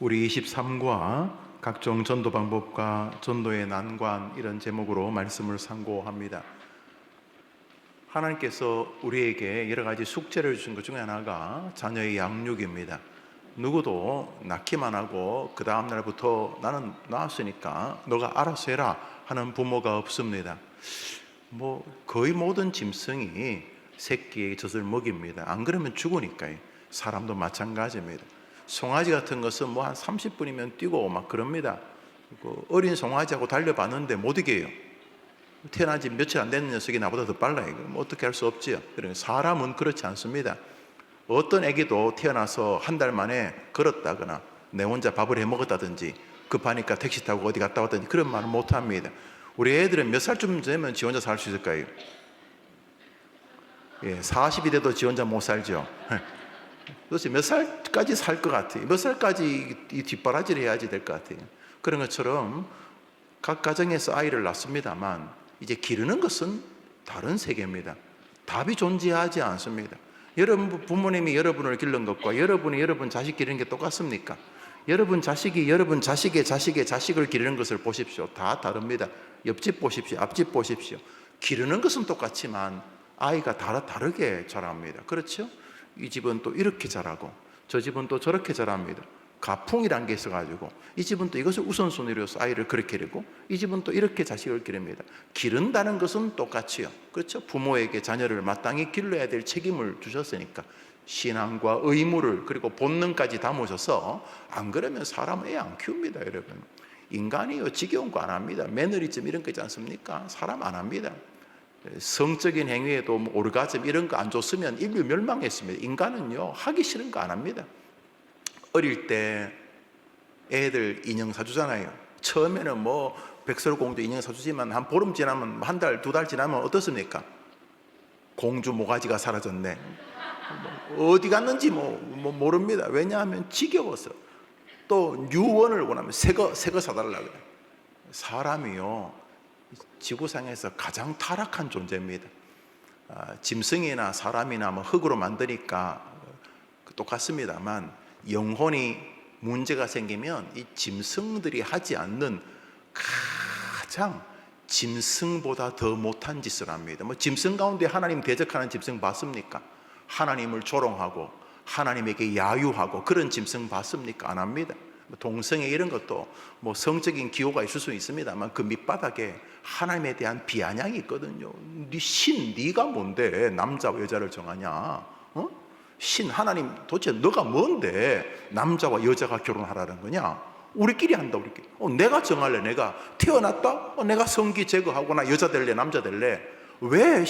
우리 23과 각종 전도 방법과 전도의 난관, 이런 제목으로 말씀을 상고합니다. 하나님께서 우리에게 여러 가지 숙제를 주신 것 중에 하나가 자녀의 양육입니다. 누구도 낳기만 하고 그 다음 날부터 나는 낳았으니까 너가 알아서 해라 하는 부모가 없습니다. 거의 모든 짐승이 새끼의 젖을 먹입니다. 안 그러면 죽으니까요. 사람도 마찬가지입니다. 송아지 같은 것은 한 30분이면 뛰고 막 그럽니다. 어린 송아지하고 달려봤는데 못 이겨요. 태어난 지 며칠 안 되는 녀석이 나보다 더 빨라요. 어떻게 할 수 없지요. 그러니까 사람은 그렇지 않습니다. 어떤 애기도 태어나서 한 달 만에 걸었다거나 내 혼자 밥을 해 먹었다든지 급하니까 택시 타고 어디 갔다 왔다든지 그런 말은 못합니다. 우리 애들은 몇 살쯤 되면 지 혼자 살 수 있을까요? 40이 돼도 지 혼자 못 살죠. 도대체 몇 살까지 살 것 같아요? 몇 살까지 이 뒷바라지를 해야지 될 것 같아요? 그런 것처럼 각 가정에서 아이를 낳습니다만 이제 기르는 것은 다른 세계입니다. 답이 존재하지 않습니다. 여러분 부모님이 여러분을 기른 것과 여러분이 여러분 자식 기르는 게 똑같습니까? 여러분 자식이 여러분 자식의 자식의 자식을 기르는 것을 보십시오. 다 다릅니다. 옆집 보십시오. 앞집 보십시오. 기르는 것은 똑같지만 아이가 다르게 자랍니다. 그렇죠? 이 집은 또 이렇게 자라고 저 집은 또 저렇게 자랍니다. 가풍이란 게 있어가지고 이 집은 또 이것을 우선순위로 해서 아이를 그렇게 기르고 이 집은 또 이렇게 자식을 기릅니다. 기른다는 것은 똑같이요. 그렇죠? 부모에게 자녀를 마땅히 길러야 될 책임을 주셨으니까 신앙과 의무를 그리고 본능까지 담으셔서 안 그러면 사람 애 안 키웁니다. 여러분, 인간이요 지겨운 거 안 합니다. 매너리즘 이런 거 있지 않습니까? 사람 안 합니다. 성적인 행위에도 오르가즘 이런 거 안 줬으면 인류 멸망했습니다. 인간은요 하기 싫은 거 안 합니다. 어릴 때 애들 인형 사주잖아요. 처음에는 백설공주 인형 사주지만 한 보름 지나면 한 달, 두 달 지나면 어떻습니까? 공주 모가지가 사라졌네. 어디 갔는지 모릅니다. 왜냐하면 지겨워서. 또 뉴원을 원하면 새 거 사달라고 그래요. 사람이요 지구상에서 가장 타락한 존재입니다. 짐승이나 사람이나 흙으로 만드니까 똑같습니다만 영혼이 문제가 생기면 이 짐승들이 하지 않는 가장 짐승보다 더 못한 짓을 합니다. 짐승 가운데 하나님 대적하는 짐승 봤습니까? 하나님을 조롱하고 하나님에게 야유하고 그런 짐승 봤습니까? 안 합니다. 동성애 이런 것도 성적인 기호가 있을 수 있습니다만 그 밑바닥에 하나님에 대한 비아냥이 있거든요. 네가 뭔데 남자와 여자를 정하냐? 신 하나님 도대체 너가 뭔데 남자와 여자가 결혼하라는 거냐? 우리끼리 한다. 우리끼리. 내가 정할래. 내가 태어났다. 내가 성기 제거하고 나 여자 될래 남자 될래. 왜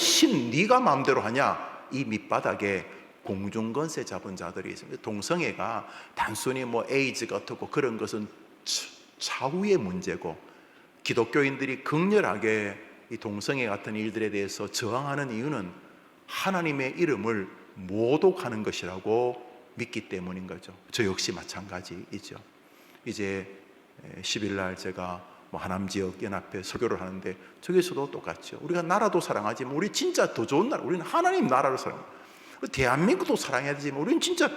네가 마음대로 하냐? 이 밑바닥에 공중권세 잡은 자들이 있습니다. 동성애가 단순히 에이즈가 어떻고 그런 것은 차후의 문제고, 기독교인들이 극렬하게 이 동성애 같은 일들에 대해서 저항하는 이유는 하나님의 이름을 모독하는 것이라고 믿기 때문인 거죠. 저 역시 마찬가지이죠. 이제 10일 날 제가 하남지역 연합회 설교를 하는데 저기서도 똑같죠. 우리가 나라도 사랑하지만 우리 진짜 더 좋은 나라, 우리는 하나님 나라를 사랑합니다. 대한민국도 사랑해야 되지만 우리는 진짜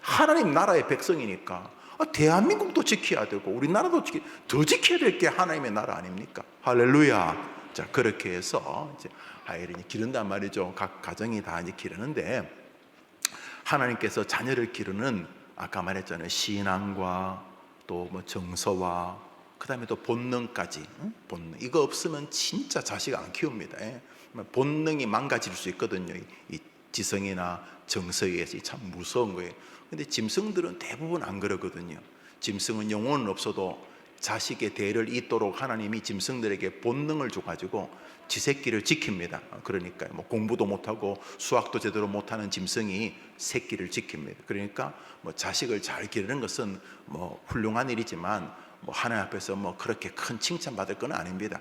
하나님 나라의 백성이니까 대한민국도 지켜야 되고 우리나라도 더 지켜야 될 게 하나님의 나라 아닙니까? 할렐루야. 자, 그렇게 해서 이제 아이를 기른단 말이죠. 각 가정이 다 이제 기르는데, 하나님께서 자녀를 기르는 아까 말했잖아요. 신앙과 또 정서와 그 다음에 또 본능까지. 본능. 이거 없으면 진짜 자식 안 키웁니다. 본능이 망가질 수 있거든요. 이 지성이나 정서에 의해서 참 무서운 거예요. 근데 짐승들은 대부분 안 그러거든요. 짐승은 영혼은 없어도 자식의 대를 잇도록 하나님이 짐승들에게 본능을 줘가지고 지 새끼를 지킵니다. 그러니까 공부도 못하고 수학도 제대로 못하는 짐승이 새끼를 지킵니다. 그러니까 자식을 잘 기르는 것은 훌륭한 일이지만 하나님 앞에서 그렇게 큰 칭찬받을 건 아닙니다.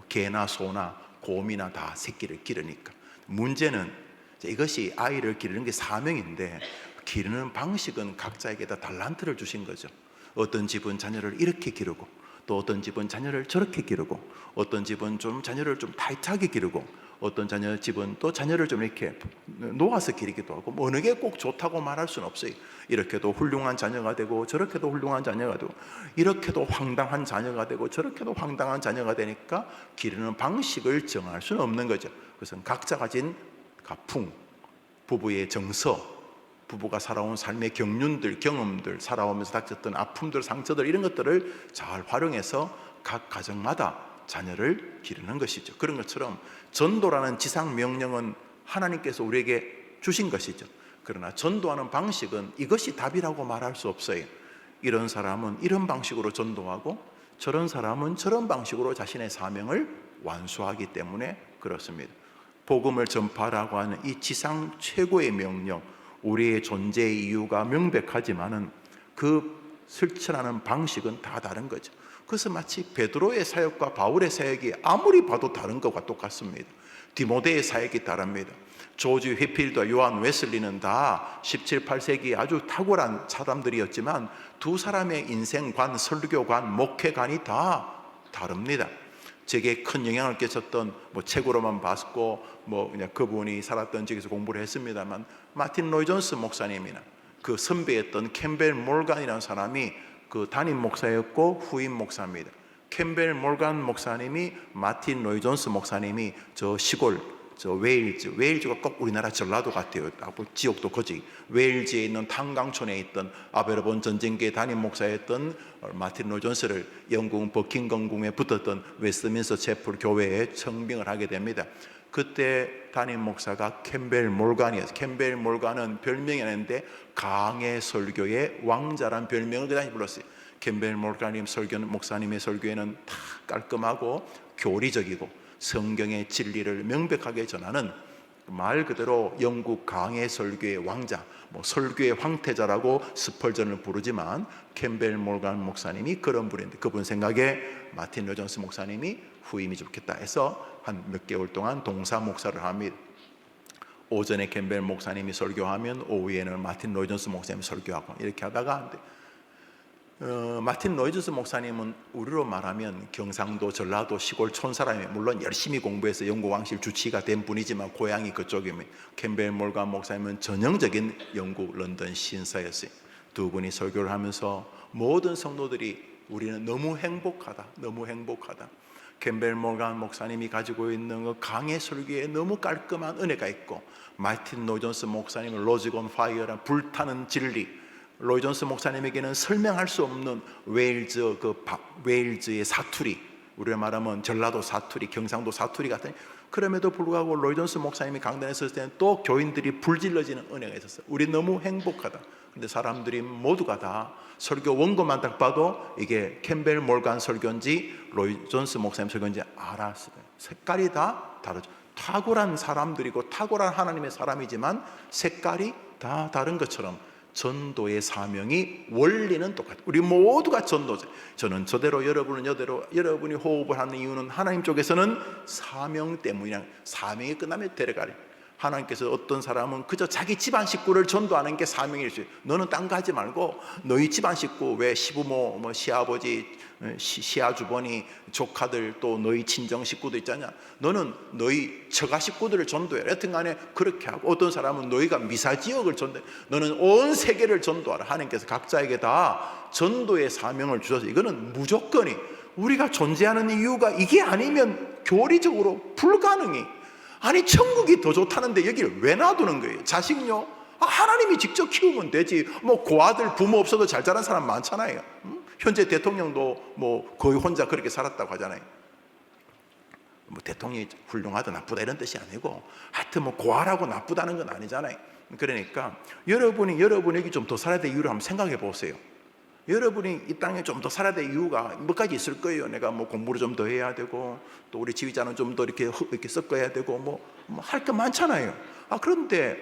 개나 소나 곰이나 다 새끼를 기르니까. 문제는 이것이 아이를 기르는 게 사명인데 기르는 방식은 각자에게 다 달란트를 주신 거죠. 어떤 집은 자녀를 이렇게 기르고 또 어떤 집은 자녀를 저렇게 기르고, 어떤 집은 좀 자녀를 좀 타이트하게 기르고, 어떤 집은 또 자녀를 좀 이렇게 놓아서 기르기도 하고, 뭐 어느 게 꼭 좋다고 말할 수는 없어요. 이렇게도 훌륭한 자녀가 되고, 저렇게도 훌륭한 자녀가 되고, 이렇게도 황당한 자녀가 되고, 저렇게도 황당한 자녀가 되니까 기르는 방식을 정할 수는 없는 거죠. 그것은 각자 가진 가풍, 부부의 정서, 부부가 살아온 삶의 경륜들, 경험들, 살아오면서 닥쳤던 아픔들, 상처들, 이런 것들을 잘 활용해서 각 가정마다 자녀를 기르는 것이죠. 그런 것처럼 전도라는 지상 명령은 하나님께서 우리에게 주신 것이죠. 그러나 전도하는 방식은 이것이 답이라고 말할 수 없어요. 이런 사람은 이런 방식으로 전도하고, 저런 사람은 저런 방식으로 자신의 사명을 완수하기 때문에 그렇습니다. 복음을 전파하라고 하는 이 지상 최고의 명령, 우리의 존재의 이유가 명백하지만은 그 실천하는 방식은 다 다른 거죠. 그래서 마치 베드로의 사역과 바울의 사역이 아무리 봐도 다른 것과 똑같습니다. 디모데의 사역이 다릅니다. 조지 휘필드와 요한 웨슬리는 다 17, 18세기 아주 탁월한 사람들이었지만 두 사람의 인생관, 설교관, 목회관이 다 다릅니다. 제게 큰 영향을 끼쳤던, 책으로만 봤고 그냥 그분이 살았던 지역에서 공부를 했습니다만, 마틴 로이 존스 목사님이나 그 선배였던 캠벨 몰간이라는 사람이 그 담임 목사였고 후임 목사입니다. 캠벨 몰간 목사님이 마틴 로이 존스 목사님이 저 시골, 저 웨일즈가 꼭 우리나라 전라도 같아요. 지역도 거지. 웨일즈에 있는 탄강촌에 있던 아베르본 전쟁기의 담임 목사였던 마틴 로이 존스를 영국 버킹엄궁에 붙었던 웨스트민스터 채플 교회에 청빙을 하게 됩니다. 그때 담임 목사가 캠벨 몰간이었어요. 캠벨 몰간은 별명이었는데 강해 설교의 왕자란 별명을 그 당시 불렀어요. 캠벨 몰간 목사님의 설교에는 다 깔끔하고 교리적이고 성경의 진리를 명백하게 전하는, 말 그대로 영국 강해 설교의 왕자, 설교의 황태자라고 스펄전을 부르지만 캠벨 몰간 목사님이 그런 분인데, 그분 생각에 마틴 로이 존스 목사님이 후임이 좋겠다 해서 한 몇 개월 동안 동사 목사를 합니다. 오전에 캠벨 목사님이 설교하면 오후에는 마틴 로이 존스 목사님이 설교하고, 이렇게 하다가 마틴 로이 존스 목사님은 우리로 말하면 경상도, 전라도 시골 촌사람이, 물론 열심히 공부해서 영국 왕실 주치가 된 분이지만 고향이 그쪽입니다. 캠벨 몰간 목사님은 전형적인 영국 런던 신사였어요. 두 분이 설교를 하면서 모든 성도들이 우리는 너무 행복하다, 너무 행복하다. 캠벨 몰간 목사님이 가지고 있는 그 강의 설교에 너무 깔끔한 은혜가 있고, 마틴 로이 존스 목사님은 로직 온 파이어란 불타는 진리, 로이 존스 목사님에게는 설명할 수 없는 웨일즈의 사투리, 우리가 말하면 전라도 사투리, 경상도 사투리 같은, 그럼에도 불구하고 로이 존스 목사님이 강단에 섰을 때는 또 교인들이 불질러지는 은혜가 있었어요. 우리 너무 행복하다. 근데 사람들이 모두가 다 설교 원고만 딱 봐도 이게 캠벨 몰간 설교인지 로이 존스 목사님 설교인지 알았어요. 색깔이 다 다르죠. 탁월한 사람들이고 탁월한 하나님의 사람이지만 색깔이 다 다른 것처럼 전도의 사명이, 원리는 똑같아요. 우리 모두가 전도자. 저는 저대로, 여러분은 여대로. 여러분이 호흡을 하는 이유는 하나님 쪽에서는 사명 때문이야. 사명이 끝나면 데려가래. 하나님께서 어떤 사람은 그저 자기 집안 식구를 전도하는 게 사명일 수 있어요. 너는 딴 거 하지 말고 너희 집안 식구, 왜 시부모, 시아버지, 시아주버니, 조카들, 또 너희 친정 식구도 있잖냐, 너는 너희 처가 식구들을 전도해. 여튼 간에 그렇게 하고, 어떤 사람은 너희가 미사지역을 전도해. 너는 온 세계를 전도하라. 하나님께서 각자에게 다 전도의 사명을 주셔서, 이거는 무조건이, 우리가 존재하는 이유가 이게 아니면 교리적으로 불가능해. 아니, 천국이 더 좋다는데 여기를 왜 놔두는 거예요? 자식요? 하나님이 직접 키우면 되지. 고아들 부모 없어도 잘 자란 사람 많잖아요. 현재 대통령도 거의 혼자 그렇게 살았다고 하잖아요. 대통령이 훌륭하다 나쁘다 이런 뜻이 아니고, 하여튼 고아라고 나쁘다는 건 아니잖아요. 그러니까 여러분이 여기 좀 더 살아야 될 이유를 한번 생각해 보세요. 여러분이 이 땅에 좀 더 살아야 될 이유가 몇 가지 있을 거예요. 내가 공부를 좀 더 해야 되고, 또 우리 지휘자는 좀 더 이렇게 섞어야 되고, 할 게 많잖아요. 그런데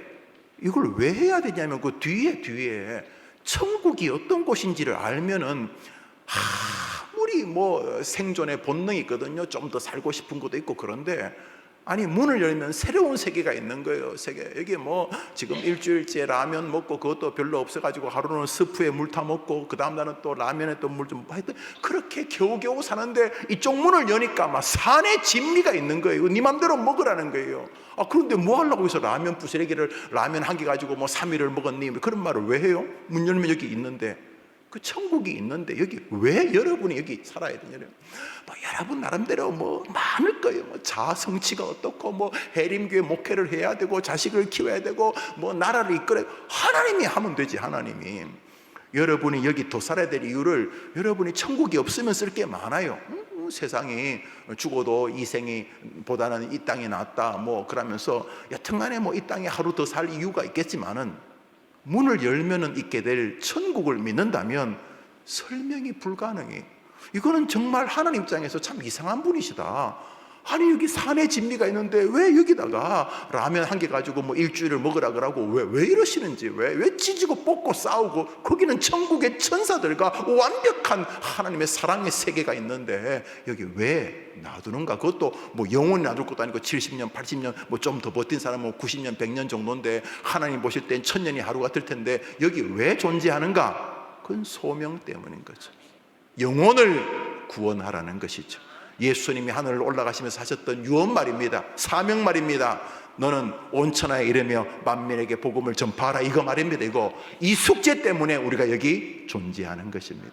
이걸 왜 해야 되냐면, 그 뒤에 천국이 어떤 곳인지를 알면은, 아무리 생존의 본능이 있거든요. 좀 더 살고 싶은 것도 있고, 그런데 아니, 문을 열면 새로운 세계가 있는 거예요. 세계. 여기 뭐 지금 일주일째 라면 먹고 그것도 별로 없어가지고 하루는 스프에 물 타 먹고 그 다음 날은 또 라면에 또 물 좀 하여튼 그렇게 겨우겨우 사는데 이쪽 문을 여니까 막 산에 진미가 있는 거예요. 네 맘대로 먹으라는 거예요. 그런데 뭐 하려고 해서 라면 부스러기를 라면 한 개 가지고 뭐 3일을 먹었니? 그런 말을 왜 해요? 문 열면 여기 있는데, 그 천국이 있는데 여기 왜 여러분이 여기 살아야 되냐? 뭐 여러분 나름대로 뭐 많을 거예요. 뭐 자성치가 어떻고, 뭐 해림교회 목회를 해야 되고, 자식을 키워야 되고, 뭐 나라를 이끌어야 되고. 하나님이 하면 되지. 하나님이. 여러분이 여기 더 살아야 될 이유를, 여러분이 천국이 없으면 쓸 게 많아요. 세상이 죽어도 이 생이 보다는 이 땅이 낫다 뭐 그러면서 여튼간에 뭐 이 땅에 하루 더 살 이유가 있겠지만은, 문을 열면은 있게 될 천국을 믿는다면 설명이 불가능해. 이거는 정말 하나님 입장에서 참 이상한 분이시다. 아니, 여기 산에 진미가 있는데 왜 여기다가 라면 한 개 가지고 뭐 일주일을 먹으라 그러고, 왜 이러시는지, 왜 찢고 뽑고 싸우고, 거기는 천국의 천사들과 완벽한 하나님의 사랑의 세계가 있는데 여기 왜 놔두는가? 그것도 뭐 영원히 놔둘 것도 아니고 70년, 80년, 뭐 좀 더 버틴 사람은 90년, 100년 정도인데 하나님 보실 땐 1000년이 하루 같을 텐데 여기 왜 존재하는가? 그건 소명 때문인 거죠. 영혼을 구원하라는 것이죠. 예수님이 하늘을 올라가시면서 하셨던 유언 말입니다. 사명 말입니다. 너는 온 천하에 이르며 만민에게 복음을 전파하라, 이거 말입니다. 이 숙제 때문에 우리가 여기 존재하는 것입니다.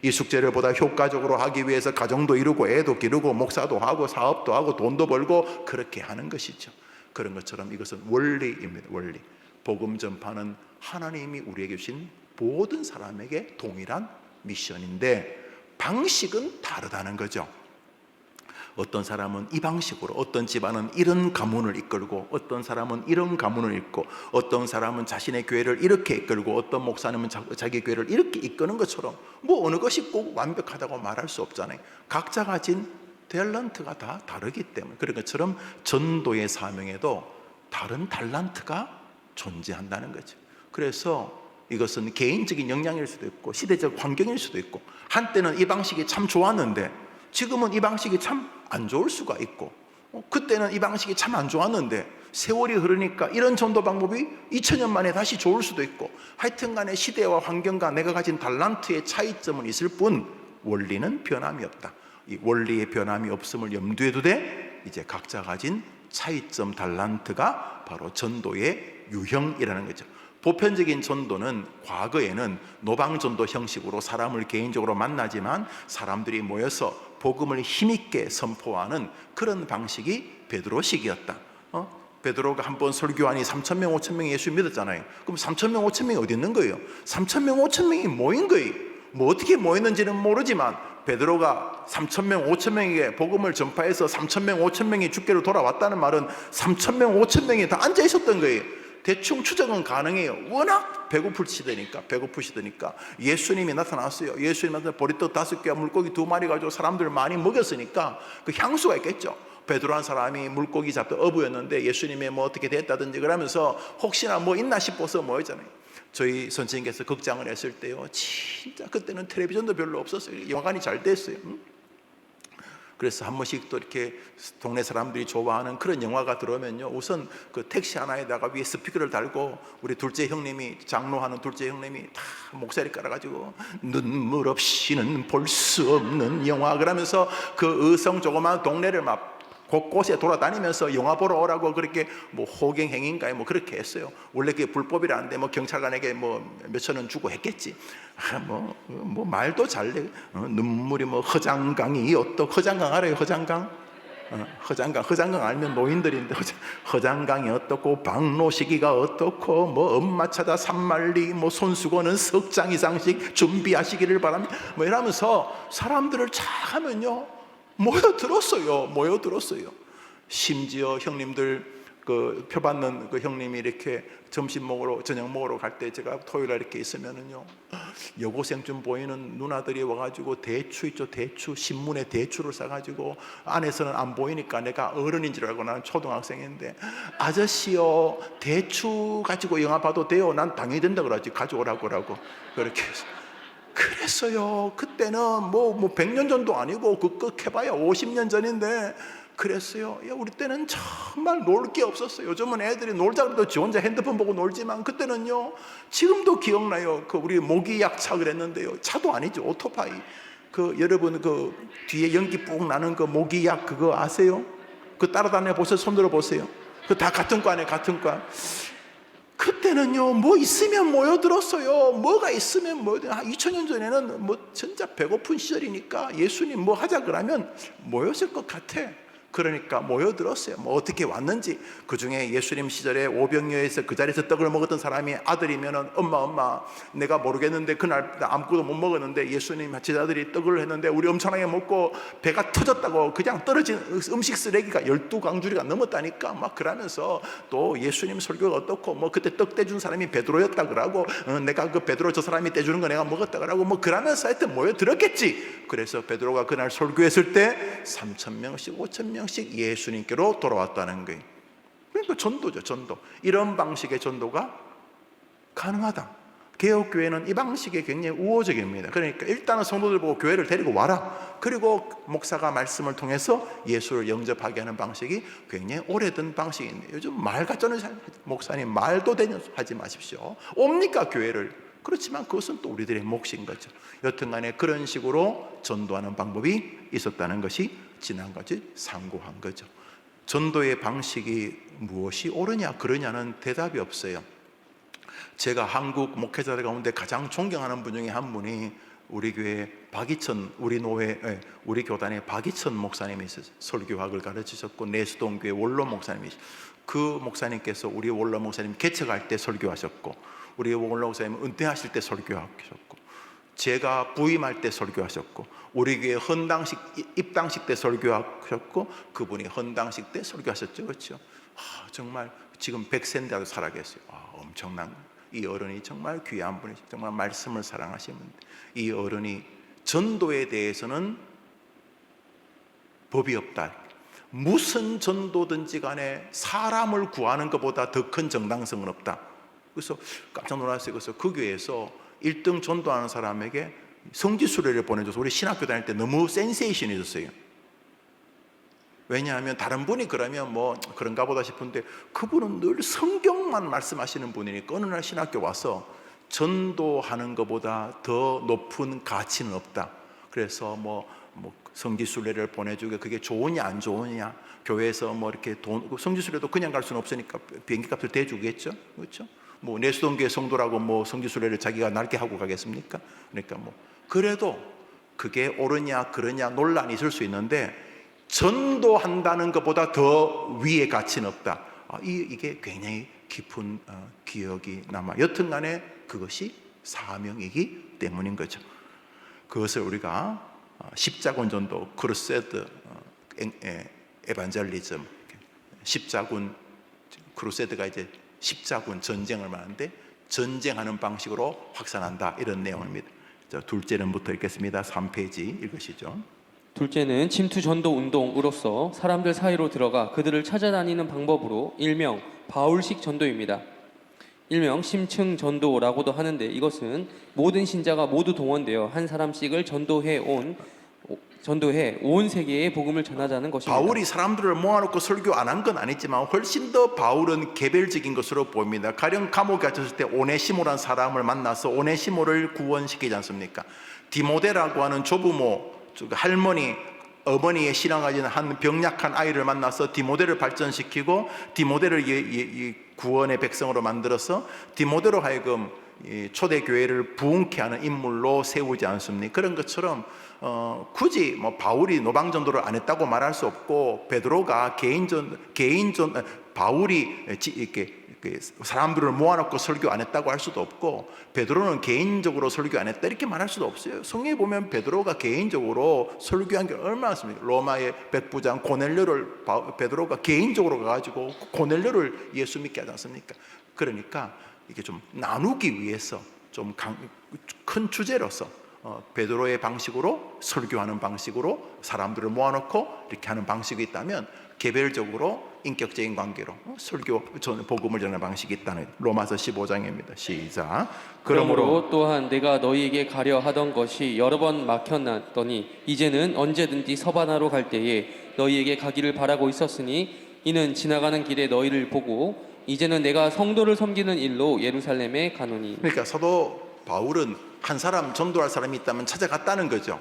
이 숙제를 보다 효과적으로 하기 위해서 가정도 이루고 애도 기르고 목사도 하고 사업도 하고 돈도 벌고 그렇게 하는 것이죠. 그런 것처럼 이것은 원리입니다. 원리. 복음 전파는 하나님이 우리에게 주신 모든 사람에게 동일한 미션인데 방식은 다르다는 거죠. 어떤 사람은 이 방식으로, 어떤 집안은 이런 가문을 이끌고, 어떤 사람은 이런 가문을 이끌고, 어떤 사람은 자신의 교회를 이렇게 이끌고, 어떤 목사님은 자기 교회를 이렇게 이끄는 것처럼 뭐 어느 것이 꼭 완벽하다고 말할 수 없잖아요. 각자 가진 탤런트가 다 다르기 때문에. 그런 것처럼 전도의 사명에도 다른 탤런트가 존재한다는 거죠. 그래서 이것은 개인적인 역량일 수도 있고 시대적 환경일 수도 있고, 한때는 이 방식이 참 좋았는데 지금은 이 방식이 참 안 좋을 수가 있고, 그때는 이 방식이 참 안 좋았는데 세월이 흐르니까 이런 전도 방법이 2000년 만에 다시 좋을 수도 있고, 하여튼 간에 시대와 환경과 내가 가진 달란트의 차이점은 있을 뿐 원리는 변함이 없다. 이 원리의 변함이 없음을 염두에 두되 이제 각자 가진 차이점 달란트가 바로 전도의 유형이라는 거죠. 보편적인 전도는 과거에는 노방전도 형식으로 사람을 개인적으로 만나지만 사람들이 모여서 복음을 힘있게 선포하는 그런 방식이 베드로식이었다. 베드로가 한번 설교하니 3,000명, 5,000명이 예수 믿었잖아요. 그럼 3,000명, 5,000명이 어디 있는 거예요? 3,000명, 5,000명이 모인 거예요. 뭐 어떻게 모였는지는 모르지만 베드로가 3,000명, 5,000명에게 복음을 전파해서 3,000명, 5,000명이 주께로 돌아왔다는 말은 3,000명, 5,000명이 다 앉아 있었던 거예요. 대충 추정은 가능해요. 워낙 배고프시더니까 예수님이 나타났어요. 예수님이 나타나서 보리떡 5개와 물고기 2마리 가지고 사람들 많이 먹였으니까 그 향수가 있겠죠. 베드로 한 사람이 물고기 잡던 어부였는데 예수님이 뭐 어떻게 됐다든지 그러면서 혹시나 뭐 있나 싶어서 모였잖아요. 저희 선생님께서 극장을 했을 때요, 진짜 그때는 텔레비전도 별로 없었어요. 영화관이 잘 됐어요. 그래서 한 번씩 또 이렇게 동네 사람들이 좋아하는 그런 영화가 들어오면요, 우선 그 택시 하나에다가 위에 스피커를 달고 우리 둘째 형님이, 장로하는 둘째 형님이 다 목소리 깔아가지고 눈물 없이는 볼 수 없는 영화 그러면서 그 의성 조그마한 동네를 막 곳곳에 돌아다니면서 영화 보러 오라고 그렇게 뭐 호갱행인가요? 뭐 그렇게 했어요. 원래 그게 불법이라는데 뭐 경찰관에게 뭐 몇천 원 주고 했겠지. 뭐 말도 잘 내. 눈물이 뭐 허장강이 어떠? 허장강 알아요? 허장강? 허장강 알면 노인들인데 허장강이 어떻고 박노식이가 어떻고 뭐 엄마 찾아 산만리 뭐 손수건은 석장 이상씩 준비하시기를 바랍니다. 뭐 이러면서 사람들을 쫙 하면요, 모여들었어요. 심지어 형님들 그 표 받는 그 형님이 이렇게 점심 먹으러 저녁 먹으러 갈 때 제가 토요일에 이렇게 있으면은요, 여고생 좀 보이는 누나들이 와가지고 대추 있죠, 대추, 신문에 대추를 싸가지고 안에서는 안 보이니까 내가 어른인 줄 알고 나는 초등학생인데, 아저씨요 대추 가지고 영화 봐도 돼요? 난 당연히 된다 그러지. 가져오라고 그렇게 해서. 그랬어요. 그때는 뭐 100년 전도 아니고 그거 해봐야 50년 전인데 그랬어요. 우리 때는 정말 놀 게 없었어요. 요즘은 애들이 놀자 그래도 지 혼자 핸드폰 보고 놀지만 그때는요, 지금도 기억나요. 우리 모기약차 그랬는데요. 차도 아니죠. 오토바이. 여러분 뒤에 연기 뿡 나는 모기약 그거 아세요? 따라다녀 보세요. 손들어 보세요. 다 같은 과네, 같은 과. 그때는요, 뭐 있으면 모여들었어요. 뭐가 있으면 2000년 전에는 진짜 배고픈 시절이니까 예수님 뭐 하자 그러면 모였을 것 같아. 그러니까 모여들었어요. 어떻게 왔는지. 그 중에 예수님 시절에 오병이어에서 그 자리에서 떡을 먹었던 사람이 아들이면은 엄마 내가 모르겠는데 그날 아무것도 못 먹었는데 예수님 제자들이 떡을 했는데 우리 엄청나게 먹고 배가 터졌다고 그냥 떨어진 음식 쓰레기가 12강주리가 넘었다니까 막 그러면서 또 예수님 설교가 어떻고 그때 떡 떼준 사람이 베드로였다 그러고 내가 베드로 저 사람이 떼주는 거 내가 먹었다 그러고 그러면서 하여튼 모여들었겠지. 그래서 베드로가 그날 설교했을 때 3,000명씩 5,000명 예수님께로 돌아왔다는 거예요. 그러니까 전도죠, 전도. 이런 방식의 전도가 가능하다. 개혁교회는 이 방식이 굉장히 우호적입니다. 그러니까 일단은 성도들 보고 교회를 데리고 와라. 그리고 목사가 말씀을 통해서 예수를 영접하게 하는 방식이 굉장히 오래된 방식인데 요즘 말 같지는 목사님 말도 되는 하지 마십시오. 옵니까 교회를? 그렇지만 그것은 또 우리들의 몫인 거죠. 여튼간에 그런 식으로 전도하는 방법이 있었다는 것이 지난까지 상고한 거죠. 전도의 방식이 무엇이 옳으냐 그러냐는 대답이 없어요. 제가 한국 목회자들 가운데 가장 존경하는 분 중에 한 분이 우리 교회 박이천, 우리 교단의 박이천 목사님이 설교학을 가르치셨고 내수동교회 원로 목사님이, 그 목사님께서 우리 원로 목사님 개척할 때 설교하셨고 우리 원로 목사님 은퇴하실 때 설교하셨고 제가 부임할 때 설교하셨고 우리 교회 헌당식 입당식 때 설교하셨고 그분이 헌당식 때 설교하셨죠. 그렇죠? 정말 지금 100세인데도 살아계세요. 엄청난 이 어른이 정말 귀한 분이 정말 말씀을 사랑하시는 분. 이 어른이 전도에 대해서는 법이 없다. 무슨 전도든지 간에 사람을 구하는 것보다 더 큰 정당성은 없다. 그래서 깜짝 놀랐어요. 그래서 그 교회에서 1등 전도하는 사람에게 성지순례를 보내줘서 우리 신학교 다닐 때 너무 센세이션해졌어요. 왜냐하면 다른 분이 그러면 그런가 보다 싶은데 그분은 늘 성경만 말씀하시는 분이니까 어느 날 신학교 와서 전도하는 것보다 더 높은 가치는 없다. 그래서 성지순례를 보내주게 그게 좋으냐 안 좋으냐, 교회에서 이렇게 성지순례도 그냥 갈 수는 없으니까 비행기 값을 대주겠죠. 그렇죠? 내수동교회 성도라고 성지순례를 자기가 넓게 하고 가겠습니까? 그러니까 그래도 그게 옳으냐 그러냐 논란이 있을 수 있는데 전도한다는 것보다 더 위의 가치는 없다. 이게 굉장히 깊은 기억이 남아. 여튼간에 그것이 사명이기 때문인 거죠. 그것을 우리가 십자군 전도, 크루세드, 에반젤리즘, 십자군 크루세드가 이제 십자군 전쟁을 말하는데 전쟁하는 방식으로 확산한다 이런 내용입니다. 둘째는부터 읽겠습니다. 3페이지 읽으시죠. 둘째는 침투 전도 운동으로서 사람들 사이로 들어가 그들을 찾아다니는 방법으로 일명 바울식 전도입니다. 일명 심층 전도라고도 하는데 이것은 모든 신자가 모두 동원되어 한 사람씩을 전도해 온 세계에 복음을 전하자는 것입니다. 바울이 사람들을 모아놓고 설교 안 한 건 아니지만 훨씬 더 바울은 개별적인 것으로 보입니다. 가령 감옥에 갇혔을 때 오네시모라는 사람을 만나서 오네시모를 구원시키지 않습니까? 디모데라고 하는 조부모, 할머니, 어머니의 신앙을 가진 한 병약한 아이를 만나서 디모데를 발전시키고 디모데를 구원의 백성으로 만들어서 디모데로 하여금 초대교회를 부흥케 하는 인물로 세우지 않습니까? 그런 것처럼 굳이 바울이 노방전도를 안 했다고 말할 수 없고 베드로가 바울이 이렇게 사람들을 모아놓고 설교 안 했다고 할 수도 없고 베드로는 개인적으로 설교 안 했다 이렇게 말할 수도 없어요. 성경에 보면 베드로가 개인적으로 설교한 게 얼마나 많습니까? 로마의 백부장 고넬료를 베드로가 개인적으로 가가지고 고넬료를 예수 믿게 하지 않습니까? 그러니까 이게 좀 나누기 위해서 좀 큰 주제로서 베드로의 방식으로 설교하는 방식으로 사람들을 모아놓고 이렇게 하는 방식이 있다면 개별적으로 인격적인 관계로 설교, 복음을 전하는 방식이 있다는 로마서 15장입니다. 시작. 그러므로 또한 내가 너희에게 가려 하던 것이 여러 번 막혀놨더니 이제는 언제든지 서바나로 갈 때에 너희에게 가기를 바라고 있었으니 이는 지나가는 길에 너희를 보고 이제는 내가 성도를 섬기는 일로 예루살렘에 가노니. 그러니까 사도 바울은 한 사람 전도할 사람이 있다면 찾아갔다는 거죠.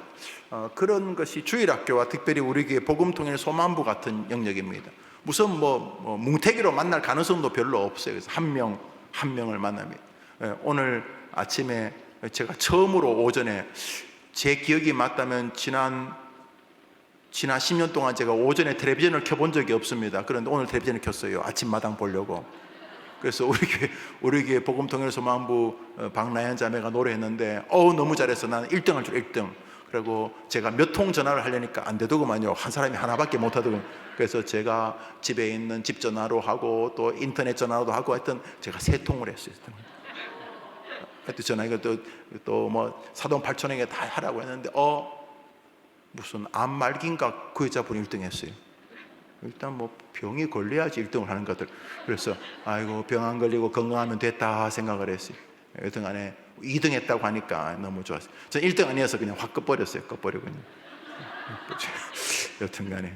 그런 것이 주일학교와 특별히 우리 교회 복음통일 소만부 같은 영역입니다. 무슨 뭉태기로 만날 가능성도 별로 없어요. 그래서 한 명을 만납니다. 오늘 아침에 제가 처음으로 오전에, 제 기억이 맞다면 지난 10년 동안 제가 오전에 텔레비전을 켜본 적이 없습니다. 그런데 오늘 텔레비전을 켰어요. 아침마당 보려고. 그래서 우리 교회 복음통일 소만부 박나연 자매가 노래했는데 너무 잘해서 나는 1등 할 줄 1등. 그리고 제가 몇 통 전화를 하려니까 안 되더구만요. 한 사람이 하나밖에 못 하더군. 그래서 제가 집에 있는 집 전화로 하고 또 인터넷 전화로도 하고 하여튼 제가 3통을 했어요. 하여튼 전화 또 뭐 사돈 팔촌에게 다 하라고 했는데 무슨 암 말기인가 그 여자분이 1등 했어요. 일단 뭐 병이 걸려야지 1등을 하는 것들. 그래서 아이고 병 안 걸리고 건강하면 됐다 생각을 했어요. 여튼 간에 2등 했다고 하니까 너무 좋았어요. 전 1등 아니어서 그냥 확 꺼버렸어요. 꺼버리고 여튼 간에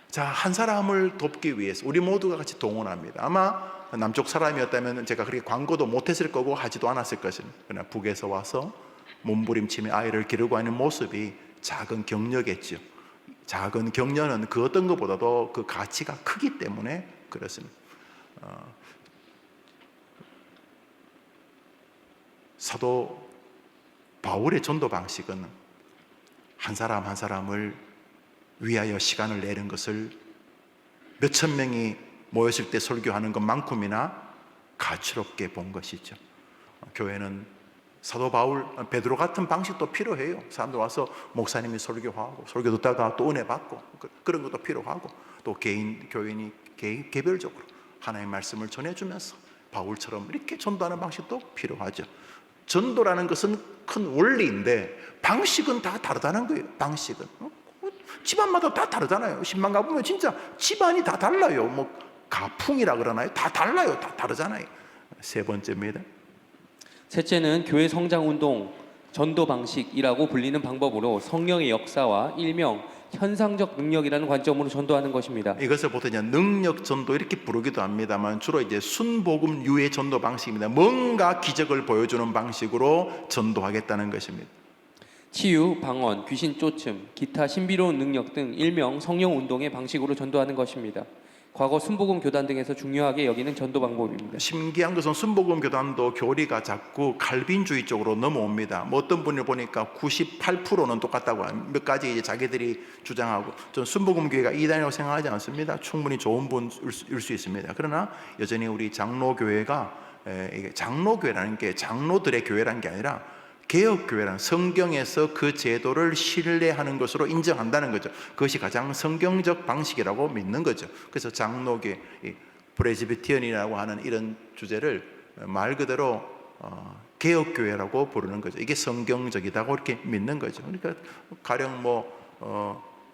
자, 한 사람을 돕기 위해서 우리 모두가 같이 동원합니다. 아마 남쪽 사람이었다면 제가 그렇게 광고도 못했을 거고 하지도 않았을 것입니다. 그러나 북에서 와서 몸부림치며 아이를 기르고 하는 모습이 작은 격려겠죠. 작은 격려는 그 어떤 것보다도 그 가치가 크기 때문에 그렇습니다. 사도 바울의 전도 방식은 한 사람 한 사람을 위하여 시간을 내는 것을 몇천 명이 모였을 때 설교하는 것만큼이나 가치롭게 본 것이죠. 교회는 사도 바울, 베드로 같은 방식도 필요해요. 사람들 와서 목사님이 설교하고 설교 듣다가 또 은혜 받고 그런 것도 필요하고 또 교인이 개별적으로 하나님의 말씀을 전해주면서 바울처럼 이렇게 전도하는 방식도 필요하죠. 전도라는 것은 큰 원리인데 방식은 다 다르다는 거예요. 방식은 집안마다 다 다르잖아요. 신방 가보면 진짜 집안이 다 달라요. 뭐 가풍이라 그러나요? 다 달라요. 다 다르잖아요. 세 번째입니다. 셋째는 교회 성장 운동 전도 방식이라고 불리는 방법으로 성령의 역사와 일명 현상적 능력이라는 관점으로 전도하는 것입니다. 이것을 보통 이제 능력 전도 이렇게 부르기도 합니다만 주로 이제 순복음 유의 전도 방식입니다. 뭔가 기적을 보여주는 방식으로 전도하겠다는 것입니다. 치유, 방언, 귀신 쫓음, 기타 신비로운 능력 등 일명 성령 운동의 방식으로 전도하는 것입니다. 과거 순복음 교단 등에서 중요하게 여기는 전도 방법입니다. 신기한 것은 순복음 교단도 교리가 자꾸 칼빈주의 쪽으로 넘어옵니다. 뭐 어떤 분을 보니까 98%는 똑같다고 몇 가지 이제 자기들이 주장하고, 전 순복음 교회가 이단이라고 생각하지 않습니다. 충분히 좋은 분일 수 있습니다. 그러나 여전히 우리 장로교회가 장로교회라는 게 장로들의 교회라는 게 아니라 개혁교회란 성경에서 그 제도를 신뢰하는 것으로 인정한다는 거죠. 그것이 가장 성경적 방식이라고 믿는 거죠. 그래서 장로교, 프레스비티언이라고 하는 이런 주제를 말 그대로 개혁교회라고 부르는 거죠. 이게 성경적이다고 이렇게 믿는 거죠. 그러니까 가령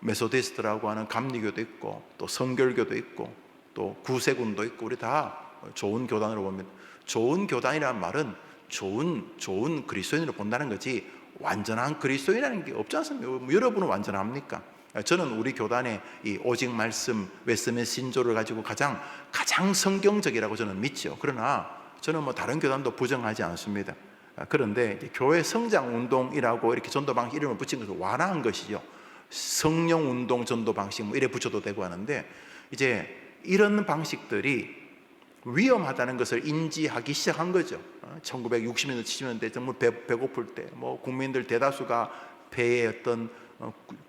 메소디스트라고 하는 감리교도 있고 또 성결교도 있고 또 구세군도 있고 우리 다 좋은 교단으로 봅니다. 좋은 교단이라는 말은 좋은 그리스도인으로 본다는 거지 완전한 그리스도인이라는 게 없지 않습니까? 여러분은 완전합니까? 저는 우리 교단의 이 오직 말씀 웨스트민스터 신조를 가지고 가장 성경적이라고 저는 믿죠. 그러나 저는 다른 교단도 부정하지 않습니다. 그런데 교회 성장 운동이라고 이렇게 전도 방식 이름을 붙인 것을 완화한 것이죠. 성령 운동 전도 방식 이래 붙여도 되고 하는데 이제 이런 방식들이 위험하다는 것을 인지하기 시작한 거죠. 1960년대, 70년대 정말 배고플 때, 국민들 대다수가 폐에 어떤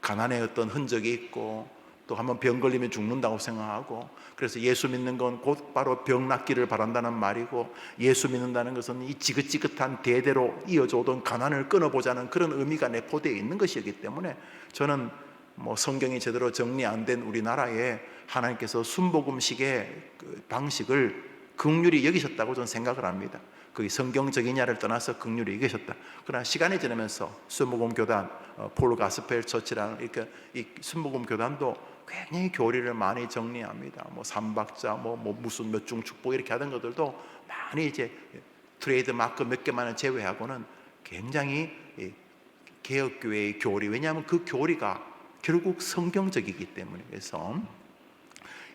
가난의 어떤 흔적이 있고 또 한번 병 걸리면 죽는다고 생각하고, 그래서 예수 믿는 건 곧바로 병 낫기를 바란다는 말이고, 예수 믿는다는 것은 이 지긋지긋한 대대로 이어져 오던 가난을 끊어보자는 그런 의미가 내포되어 있는 것이기 때문에 저는 성경이 제대로 정리 안 된 우리나라에 하나님께서 순복음식의 그 방식을 긍휼히 여기셨다고 저는 생각을 합니다. 그게 성경적이냐를 떠나서 긍휼히 여기셨다. 그러나 시간이 지나면서 순복음 교단, 폴 가스펠 처치라는 이 순복음 교단도 굉장히 교리를 많이 정리합니다. 뭐 삼박자, 뭐 무슨 몇 중 축복 이렇게 하던 것들도 많이 이제 트레이드 마크 몇 개만을 제외하고는 굉장히 개혁교회의 교리, 왜냐하면 그 교리가 결국 성경적이기 때문에. 그래서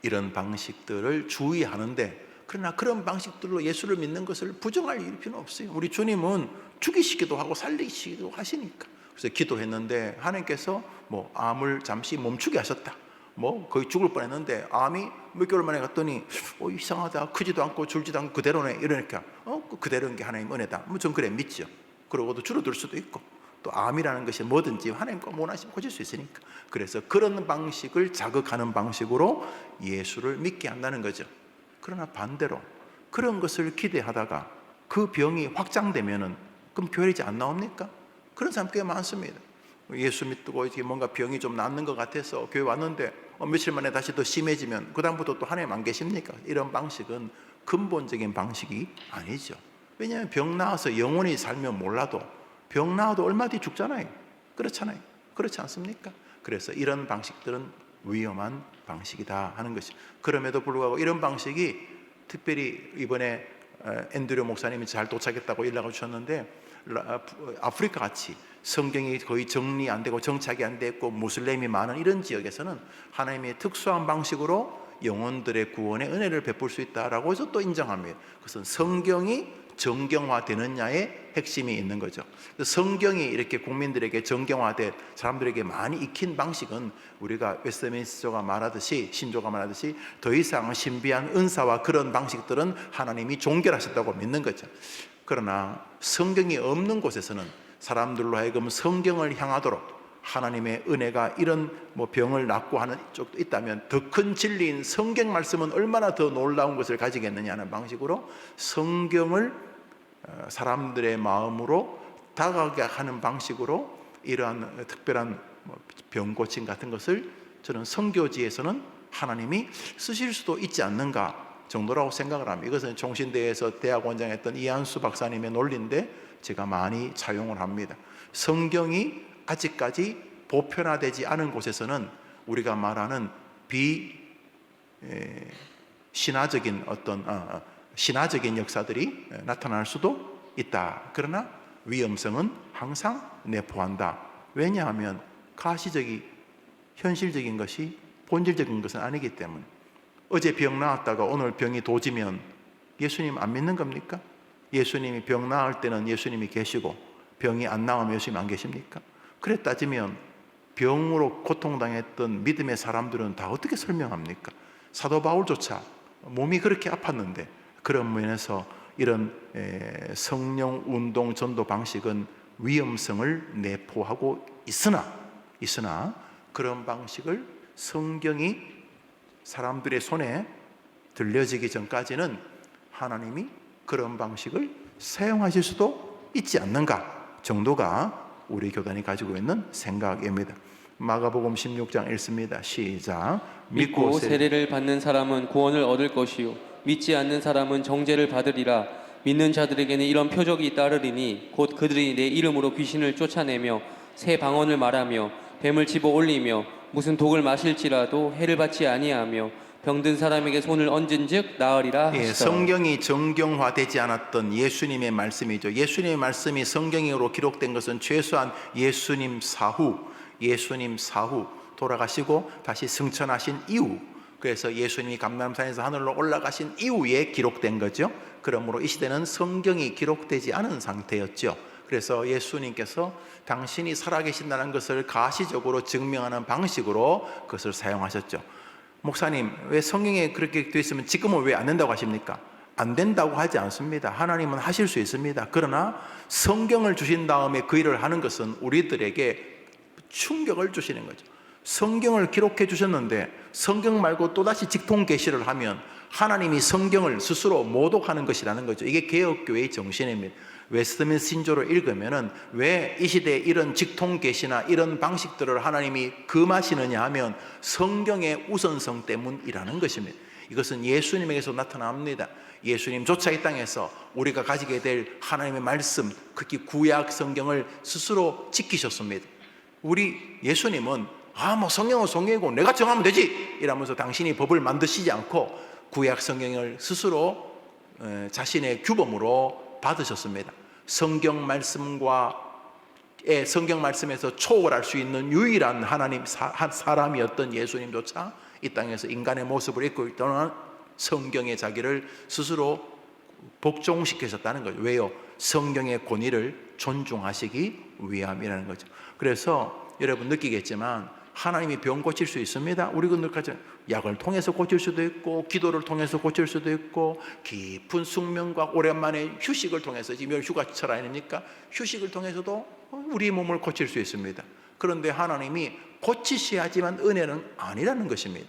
이런 방식들을 주의하는데, 그러나 그런 방식들로 예수를 믿는 것을 부정할 필요는 없어요. 우리 주님은 죽이시기도 하고 살리시기도 하시니까. 그래서 기도했는데 하나님께서 뭐 암을 잠시 멈추게 하셨다, 뭐 거의 죽을 뻔했는데 암이 몇 개월 만에 갔더니 이상하다, 크지도 않고 줄지도 않고 그대로네, 이러니까 그대로인 게 하나님 은혜다, 뭐 전 그래 믿죠. 그러고도 줄어들 수도 있고, 또 암이라는 것이 뭐든지 하나님과 원하시면 고칠 수 있으니까. 그래서 그런 방식을 자극하는 방식으로 예수를 믿게 한다는 거죠. 그러나 반대로 그런 것을 기대하다가 그 병이 확장되면은 그럼 교회 이제 안 나옵니까? 그런 사람 꽤 많습니다. 예수 믿고 이렇게 뭔가 병이 좀 낫는 것 같아서 교회 왔는데 며칠 만에 다시 더 심해지면 그 다음부터 또 하나님 안 계십니까? 이런 방식은 근본적인 방식이 아니죠. 왜냐하면 병 나아서 영원히 살면 몰라도 병 나아도 얼마 뒤 죽잖아요. 그렇잖아요. 그렇지 않습니까? 그래서 이런 방식들은 위험한 방식이다 하는 것이. 그럼에도 불구하고 이런 방식이, 특별히 이번에 앤드류 목사님이 잘 도착했다고 연락을 주셨는데, 아프리카 같이 성경이 거의 정리 안 되고 정착이 안 됐고 무슬림이 많은 이런 지역에서는 하나님의 특수한 방식으로 영혼들의 구원의 은혜를 베풀 수 있다라고 해서 또 인정합니다. 그것은 성경이 정경화되느냐의 핵심이 있는 거죠. 성경이 이렇게 국민들에게 정경화돼 사람들에게 많이 익힌 방식은 우리가 웨스트민스터가 말하듯이, 신조가 말하듯이 더 이상 신비한 은사와 그런 방식들은 하나님이 종결하셨다고 믿는 거죠. 그러나 성경이 없는 곳에서는 사람들로 하여금 성경을 향하도록, 하나님의 은혜가 이런 뭐 병을 낫고 하는 쪽도 있다면 더 큰 진리인 성경 말씀은 얼마나 더 놀라운 것을 가지겠느냐 하는 방식으로 성경을 사람들의 마음으로 다가가게 하는 방식으로 이러한 특별한 병 고침 같은 것을 저는 선교지에서는 하나님이 쓰실 수도 있지 않는가 정도라고 생각을 합니다. 이것은 종신대에서 대학원장 했던 이한수 박사님의 논리인데 제가 많이 차용을 합니다. 성경이 아직까지 보편화되지 않은 곳에서는 우리가 말하는 신화적인 어떤 신화적인 역사들이 나타날 수도 있다. 그러나 위험성은 항상 내포한다. 왜냐하면 가시적이 현실적인 것이 본질적인 것은 아니기 때문에. 어제 병 나았다가 오늘 병이 도지면 예수님 안 믿는 겁니까? 예수님이 병 나을 때는 예수님이 계시고 병이 안 나오면 예수님 안 계십니까? 그래 따지면 병으로 고통당했던 믿음의 사람들은 다 어떻게 설명합니까? 사도 바울조차 몸이 그렇게 아팠는데. 그런 면에서 이런 성령 운동 전도 방식은 위험성을 내포하고 있으나 그런 방식을 성경이 사람들의 손에 들려지기 전까지는 하나님이 그런 방식을 사용하실 수도 있지 않는가 정도가 우리 교단이 가지고 있는 생각입니다. 마가복음 16장 읽습니다. 시작. 믿고 세례를 받는 사람은 구원을 얻을 것이요 믿지 않는 사람은 정죄를 받으리라. 믿는 자들에게는 이런 표적이 따르리니 곧 그들이 내 이름으로 귀신을 쫓아내며 새 방언을 말하며 뱀을 집어 올리며 무슨 독을 마실지라도 해를 받지 아니하며 병든 사람에게 손을 얹은즉 나으리라 하시더라. 성경이 정경화되지 않았던 예수님의 말씀이죠. 예수님의 말씀이 성경으로 기록된 것은 최소한 예수님 사후 돌아가시고 다시 승천하신 이후, 그래서 예수님이 감람산에서 하늘로 올라가신 이후에 기록된 거죠. 그러므로 이 시대는 성경이 기록되지 않은 상태였죠. 그래서 예수님께서 당신이 살아계신다는 것을 가시적으로 증명하는 방식으로 그것을 사용하셨죠. 목사님, 왜 성경에 그렇게 되어 있으면 지금은 왜 안 된다고 하십니까? 안 된다고 하지 않습니다. 하나님은 하실 수 있습니다. 그러나 성경을 주신 다음에 그 일을 하는 것은 우리들에게 충격을 주시는 거죠. 성경을 기록해 주셨는데 성경 말고 또다시 직통 계시를 하면 하나님이 성경을 스스로 모독하는 것이라는 거죠. 이게 개혁교회의 정신입니다. 웨스트민스터 신조를 읽으면은 왜 이 시대에 이런 직통 계시나 이런 방식들을 하나님이 금하시느냐 하면 성경의 우선성 때문이라는 것입니다. 이것은 예수님에게서 나타납니다. 예수님조차 이 땅에서 우리가 가지게 될 하나님의 말씀, 특히 구약 성경을 스스로 지키셨습니다. 우리 예수님은 뭐 성경은 성경이고 내가 정하면 되지 이러면서 당신이 법을 만드시지 않고 구약 성경을 스스로 자신의 규범으로 받으셨습니다. 성경 말씀에서 초월할 수 있는 유일한 하나님 사람이었던 예수님조차 이 땅에서 인간의 모습을 입고 있던 성경의 자기를 스스로 복종시키셨다는 거죠. 왜요? 성경의 권위를 존중하시기 위함이라는 거죠. 그래서 여러분 느끼겠지만 하나님이 병 고칠 수 있습니다. 우리 그들까지 약을 통해서 고칠 수도 있고 기도를 통해서 고칠 수도 있고 깊은 숙면과 오랜만에 휴식을 통해서 지금 휴가철 아닙니까? 휴식을 통해서도 우리 몸을 고칠 수 있습니다. 그런데 하나님이 고치셔야지만 은혜는 아니라는 것입니다.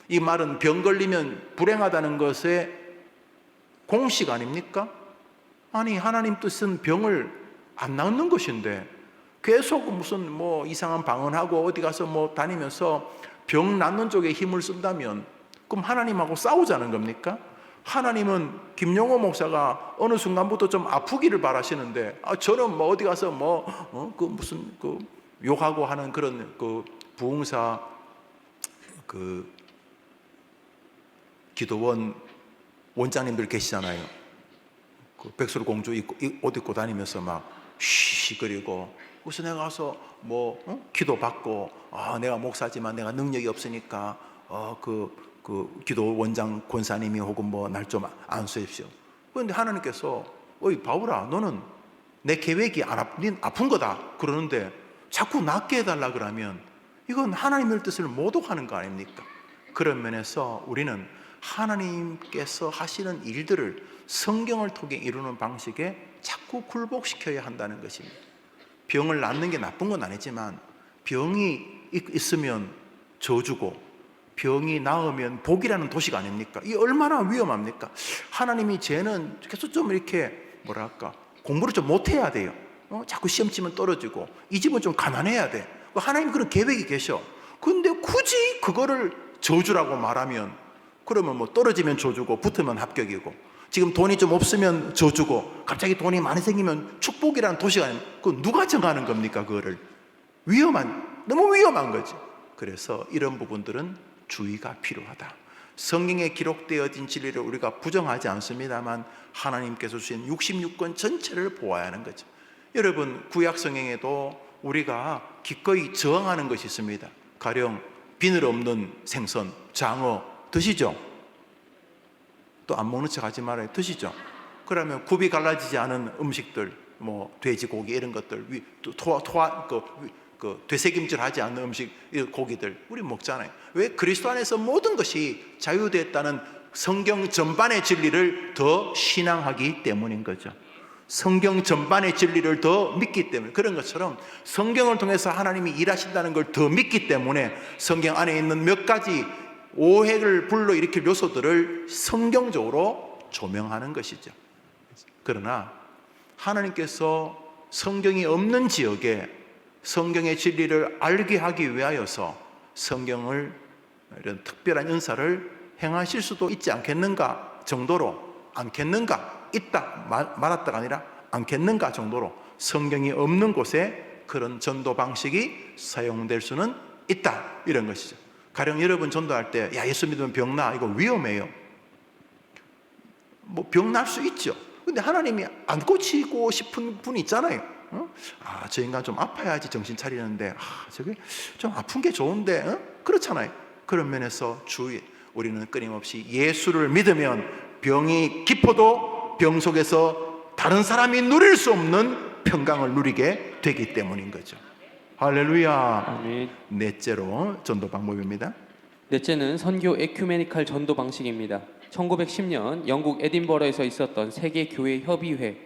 이 말은 병 걸리면 불행하다는 것의 공식 아닙니까? 아니 하나님 뜻은 병을 안 낫는 것인데 계속 무슨 이상한 방언하고 어디 가서 다니면서 병 낫는 쪽에 힘을 쓴다면 그럼 하나님하고 싸우자는 겁니까? 하나님은 김용호 목사가 어느 순간부터 좀 아프기를 바라시는데 저는 어디 가서 무슨 욕하고 하는 그런 부흥사 기도원 원장님들 계시잖아요. 백설공주 옷 입고 다니면서 막 쉬쉬거리고 그래서 내가 가서 기도 받고 내가 목사지만 내가 능력이 없으니까 기도 원장 권사님이 혹은 날 좀 안수해주십시오. 그런데 하나님께서 바울아 너는 내 계획이 아픈 거다 그러는데 자꾸 낫게 해달라 그러면 이건 하나님의 뜻을 모독하는 거 아닙니까? 그런 면에서 우리는 하나님께서 하시는 일들을 성경을 통해 이루는 방식에 자꾸 굴복시켜야 한다는 것입니다. 병을 낫는 게 나쁜 건 아니지만 병이 있으면 저주고 병이 나으면 복이라는 도식 아닙니까? 이 얼마나 위험합니까? 하나님이 쟤는 계속 좀 이렇게 공부를 좀 못해야 돼요. 자꾸 시험 치면 떨어지고 이 집은 좀 가난해야 돼. 하나님 그런 계획이 계셔. 근데 굳이 그거를 저주라고 말하면 그러면 떨어지면 저주고 붙으면 합격이고 지금 돈이 좀 없으면 저주고 갑자기 돈이 많이 생기면 축복이라는 도시가 아니면 그거 누가 정하는 겁니까? 그거를 너무 위험한 거죠. 그래서 이런 부분들은 주의가 필요하다. 성경에 기록되어진 진리를 우리가 부정하지 않습니다만 하나님께서 주신 66권 전체를 보아야 하는 거죠. 여러분 구약 성경에도 우리가 기꺼이 저항하는 것이 있습니다. 가령 비늘 없는 생선, 장어 드시죠? 또 안 먹는 척 하지 말아요. 드시죠? 그러면 굽이 갈라지지 않은 음식들, 돼지고기 이런 것들, 되새김질하지 않는 음식, 고기들 우리 먹잖아요. 왜? 그리스도 안에서 모든 것이 자유되었다는 성경 전반의 진리를 더 신앙하기 때문인 거죠. 성경 전반의 진리를 더 믿기 때문에 그런 것처럼 성경을 통해서 하나님이 일하신다는 걸 더 믿기 때문에 성경 안에 있는 몇 가지 오해를 불러일으킬 요소들을 성경적으로 조명하는 것이죠. 그러나 하나님께서 성경이 없는 지역에 성경의 진리를 알게 하기 위하여서 성경을 이런 특별한 은사를 행하실 수도 있지 않겠는가 정도로 않겠는가 있다 말았다가 아니라 않겠는가 정도로 성경이 없는 곳에 그런 전도 방식이 사용될 수는 있다 이런 것이죠. 가령 여러분 전도할 때 예수 믿으면 병 나 이거 위험해요. 병 날 수 있죠. 근데 하나님이 안 고치고 싶은 분이 있잖아요. 저 인간 좀 아파야지 정신 차리는데 저게 좀 아픈 게 좋은데 그렇잖아요. 그런 면에서 우리는 끊임없이 예수를 믿으면 병이 깊어도 병 속에서 다른 사람이 누릴 수 없는 평강을 누리게 되기 때문인 거죠. 할렐루야. 아멘. 넷째로 전도 방법입니다. 넷째는 선교 에큐메니칼 전도 방식입니다. 1910년 영국 에딘버러에서 있었던 세계 교회 협의회의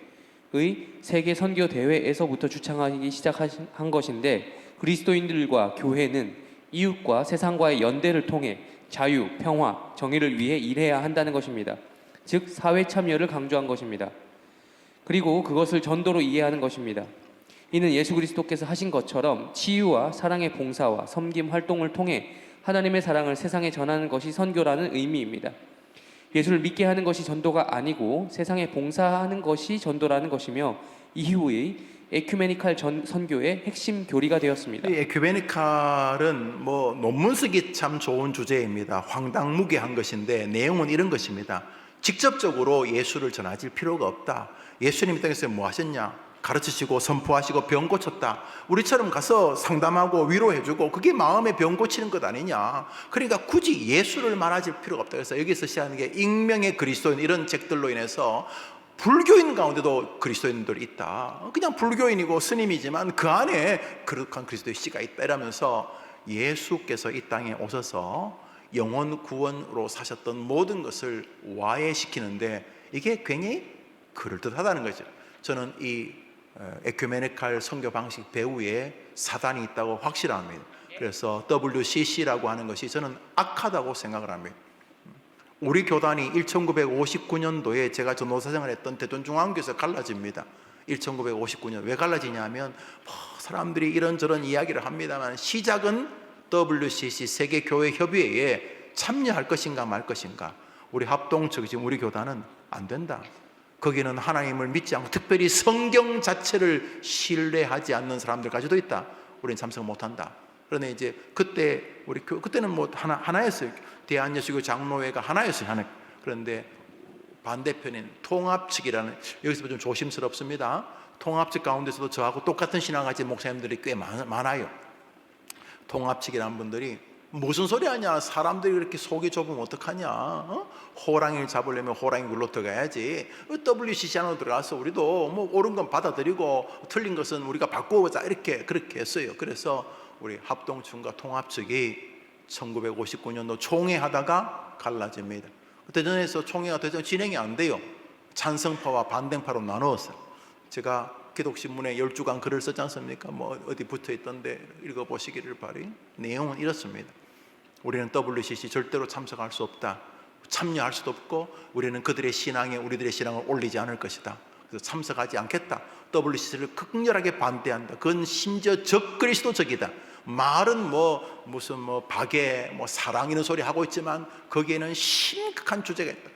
세계 선교 대회에서부터 주창하기 시작한 것인데 그리스도인들과 교회는 이웃과 세상과의 연대를 통해 자유, 평화, 정의를 위해 일해야 한다는 것입니다. 즉 사회 참여를 강조한 것입니다. 그리고 그것을 전도로 이해하는 것입니다. 이는 예수 그리스도께서 하신 것처럼 치유와 사랑의 봉사와 섬김 활동을 통해 하나님의 사랑을 세상에 전하는 것이 선교라는 의미입니다. 예수를 믿게 하는 것이 전도가 아니고 세상에 봉사하는 것이 전도라는 것이며 이후의 에큐메니칼 선교의 핵심 교리가 되었습니다. 이 에큐메니칼은 뭐 논문 쓰기 참 좋은 주제입니다. 황당무계한 것인데 내용은 이런 것입니다. 직접적으로 예수를 전하실 필요가 없다. 예수님 이 땅에서 뭐 하셨냐? 가르치시고 선포하시고 병 고쳤다. 우리처럼 가서 상담하고 위로해주고 그게 마음의 병 고치는 것 아니냐. 그러니까 굳이 예수를 말하실 필요가 없다. 그래서 여기서 시작하는 게 익명의 그리스도인 이런 책들로 인해서 불교인 가운데도 그리스도인들이 있다. 그냥 불교인이고 스님이지만 그 안에 거룩한 그리스도의 씨가 있다. 이러면서 예수께서 이 땅에 오셔서 영혼 구원으로 사셨던 모든 것을 와해시키는데 이게 굉장히 그럴듯하다는 거죠. 저는 이 에큐메니칼 선교 방식 배후에 사단이 있다고 확실합니다. 그래서 WCC라고 하는 것이 저는 악하다고 생각을 합니다. 우리 교단이 1959년도에 제가 전도사장을 했던 대전중앙교에서 갈라집니다. 1959년 왜 갈라지냐면 사람들이 이런저런 이야기를 합니다만 시작은 WCC 세계교회협의회에 참여할 것인가 말 것인가. 우리 합동측 지금 우리 교단은 안 된다. 거기는 하나님을 믿지 않고 특별히 성경 자체를 신뢰하지 않는 사람들까지도 있다. 우리는 참석 못한다. 그런데 이제 그때 그때는 뭐 하나였어요. 대한예수교 장로회가 하나였어요. 하나. 그런데 반대편인 통합측이라는 여기서 좀 조심스럽습니다. 통합측 가운데서도 저하고 똑같은 신앙 가진 목사님들이 꽤 많아요. 통합측이라는 분들이 무슨 소리 하냐? 사람들이 그렇게 속이 좁으면 어떡하냐? 호랑이를 잡으려면 호랑이 굴로 들어가야지. WCC 안으로 들어가서 우리도 뭐 옳은 건 받아들이고 틀린 것은 우리가 바꾸어보자 이렇게 그렇게 했어요. 그래서 우리 합동측과 통합측이 1959년도 총회하다가 갈라집니다. 대전에서 총회가 진행이 안 돼요. 찬성파와 반대파로 나누었어요. 제가 기독신문에 12강 글을 썼지 않습니까? 뭐 어디 붙어 있던데 읽어보시기를 바라요. 내용은 이렇습니다. 우리는 WCC 절대로 참석할 수 없다. 참여할 수도 없고 우리는 그들의 신앙에 우리들의 신앙을 올리지 않을 것이다. 그래서 참석하지 않겠다. WCC를 극렬하게 반대한다. 그건 심지어 적그리스도적이다. 말은 무슨 박애 사랑 이런 소리 하고 있지만 거기에는 심각한 주제가 있다.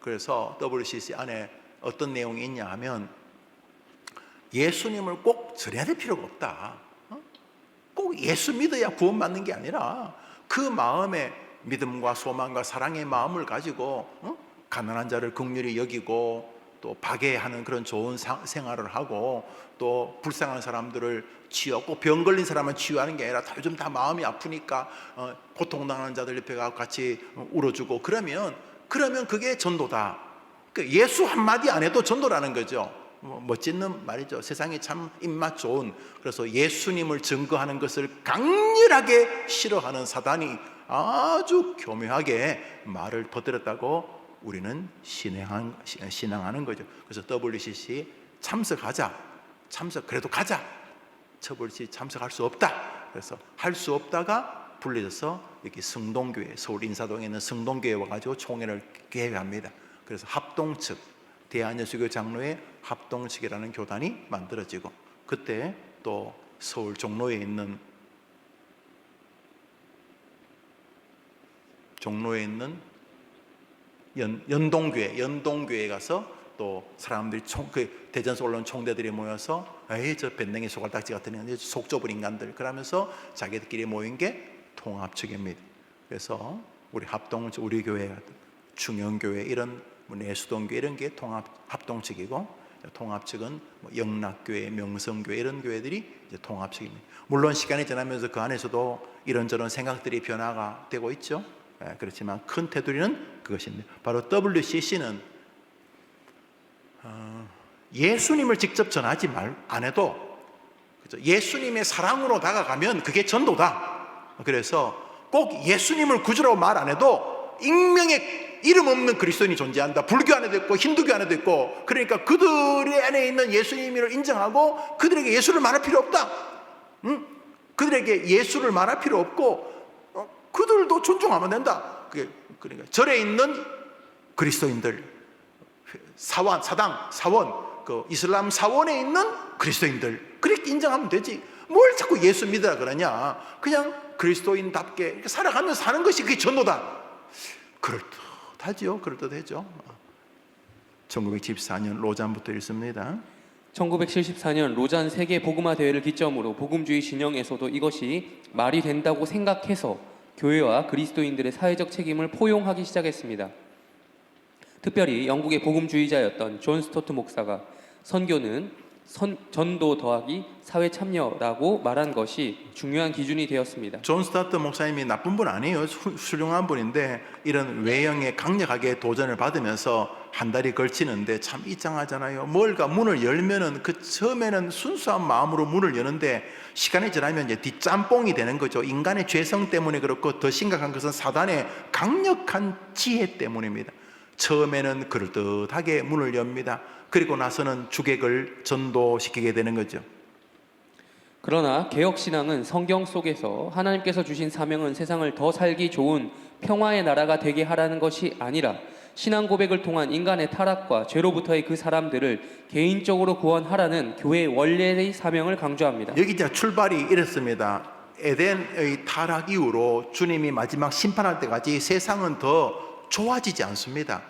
그래서 WCC 안에 어떤 내용이 있냐 하면 예수님을 꼭 전해야 될 필요가 없다. 꼭 예수 믿어야 구원받는 게 아니라 그 마음에 믿음과 소망과 사랑의 마음을 가지고 가난한 자를 긍휼히 여기고 또 박애하는 그런 좋은 생활을 하고 또 불쌍한 사람들을 치유하고 병 걸린 사람은 치유하는 게 아니라 요즘 다 마음이 아프니까 고통당하는 자들 옆에 가서 같이 울어주고 그러면 그게 전도다. 예수 한마디 안 해도 전도라는 거죠. 멋진 말이죠. 세상에 참 입맛 좋은, 그래서 예수님을 증거하는 것을 강렬하게 싫어하는 사단이 아주 교묘하게 말을 퍼뜨렸다고 우리는 신앙하는 거죠. 그래서 WCC 그래도 가자. WCC 참석할 수 없다. 그래서 할 수 없다가 불려져서 여기 성동교회, 서울 인사동에 있는 성동교회 와가지고 총회를 개회합니다. 그래서 합동측, 대한예수교 장로회 합동측이라는 교단이 만들어지고 그때 또 서울 종로에 있는 연동교회에 가서 또 사람들이 대전에서 올라온 총대들이 모여서 저 밴댕이 소갈딱지 같은 속 좁은 인간들 그러면서 자기들끼리 모인 게 통합측입니다. 그래서 우리 합동측, 우리 교회 같은 중형교회 이런 내수동교회 이런 게 합동측이고 통합측은 영락교회, 명성교회 이런 교회들이 이제 통합측입니다. 물론 시간이 지나면서 그 안에서도 이런저런 생각들이 변화가 되고 있죠. 그렇지만 큰 테두리는 그것입니다. 바로 WCC는 예수님을 직접 전하지 안 해도 예수님의 사랑으로 다가가면 그게 전도다. 그래서 꼭 예수님을 구주라고 말 안 해도 익명의 이름 없는 그리스도인이 존재한다. 불교 안에도 있고 힌두교 안에도 있고 그러니까 그들의 안에 있는 예수님을 인정하고 그들에게 예수를 말할 필요 없다. 그들에게 예수를 말할 필요 없고 그들도 존중하면 된다. 그러니까 절에 있는 그리스도인들, 사원, 그 이슬람 사원에 있는 그리스도인들 그렇게 인정하면 되지. 뭘 자꾸 예수 믿으라 그러냐. 그냥 그리스도인답게 살아가면서 사는 것이 그게 전도다. 그럴듯하죠. 1974년 로잔부터 읽습니다. 1974년 로잔 세계 복음화 대회를 기점으로 복음주의 진영에서도 이것이 말이 된다고 생각해서 교회와 그리스도인들의 사회적 책임을 포용하기 시작했습니다. 특별히 영국의 복음주의자였던 존 스토트 목사가 선교는 전도 더하기 사회 참여라고 말한 것이 중요한 기준이 되었습니다. 존 스타트 목사님이 나쁜 분 아니에요. 훌륭한 분인데 이런 외형에 강력하게 도전을 받으면서 한 달이 걸치는데 참 이상하잖아요. 뭘까 문을 열면은 그 처음에는 순수한 마음으로 문을 여는데 시간이 지나면 이제 뒷짬뽕이 되는 거죠. 인간의 죄성 때문에 그렇고 더 심각한 것은 사단의 강력한 지혜 때문입니다. 처음에는 그럴듯하게 문을 엽니다. 그리고 나서는 주객을 전도시키게 되는 거죠. 그러나 개혁신앙은 성경 속에서 하나님께서 주신 사명은 세상을 더 살기 좋은 평화의 나라가 되게 하라는 것이 아니라 신앙 고백을 통한 인간의 타락과 죄로부터의 그 사람들을 개인적으로 구원하라는 교회의 원래의 사명을 강조합니다. 여기 이제 출발이 이렇습니다. 에덴의 타락 이후로 주님이 마지막 심판할 때까지 세상은 더 좋아지지 않습니다.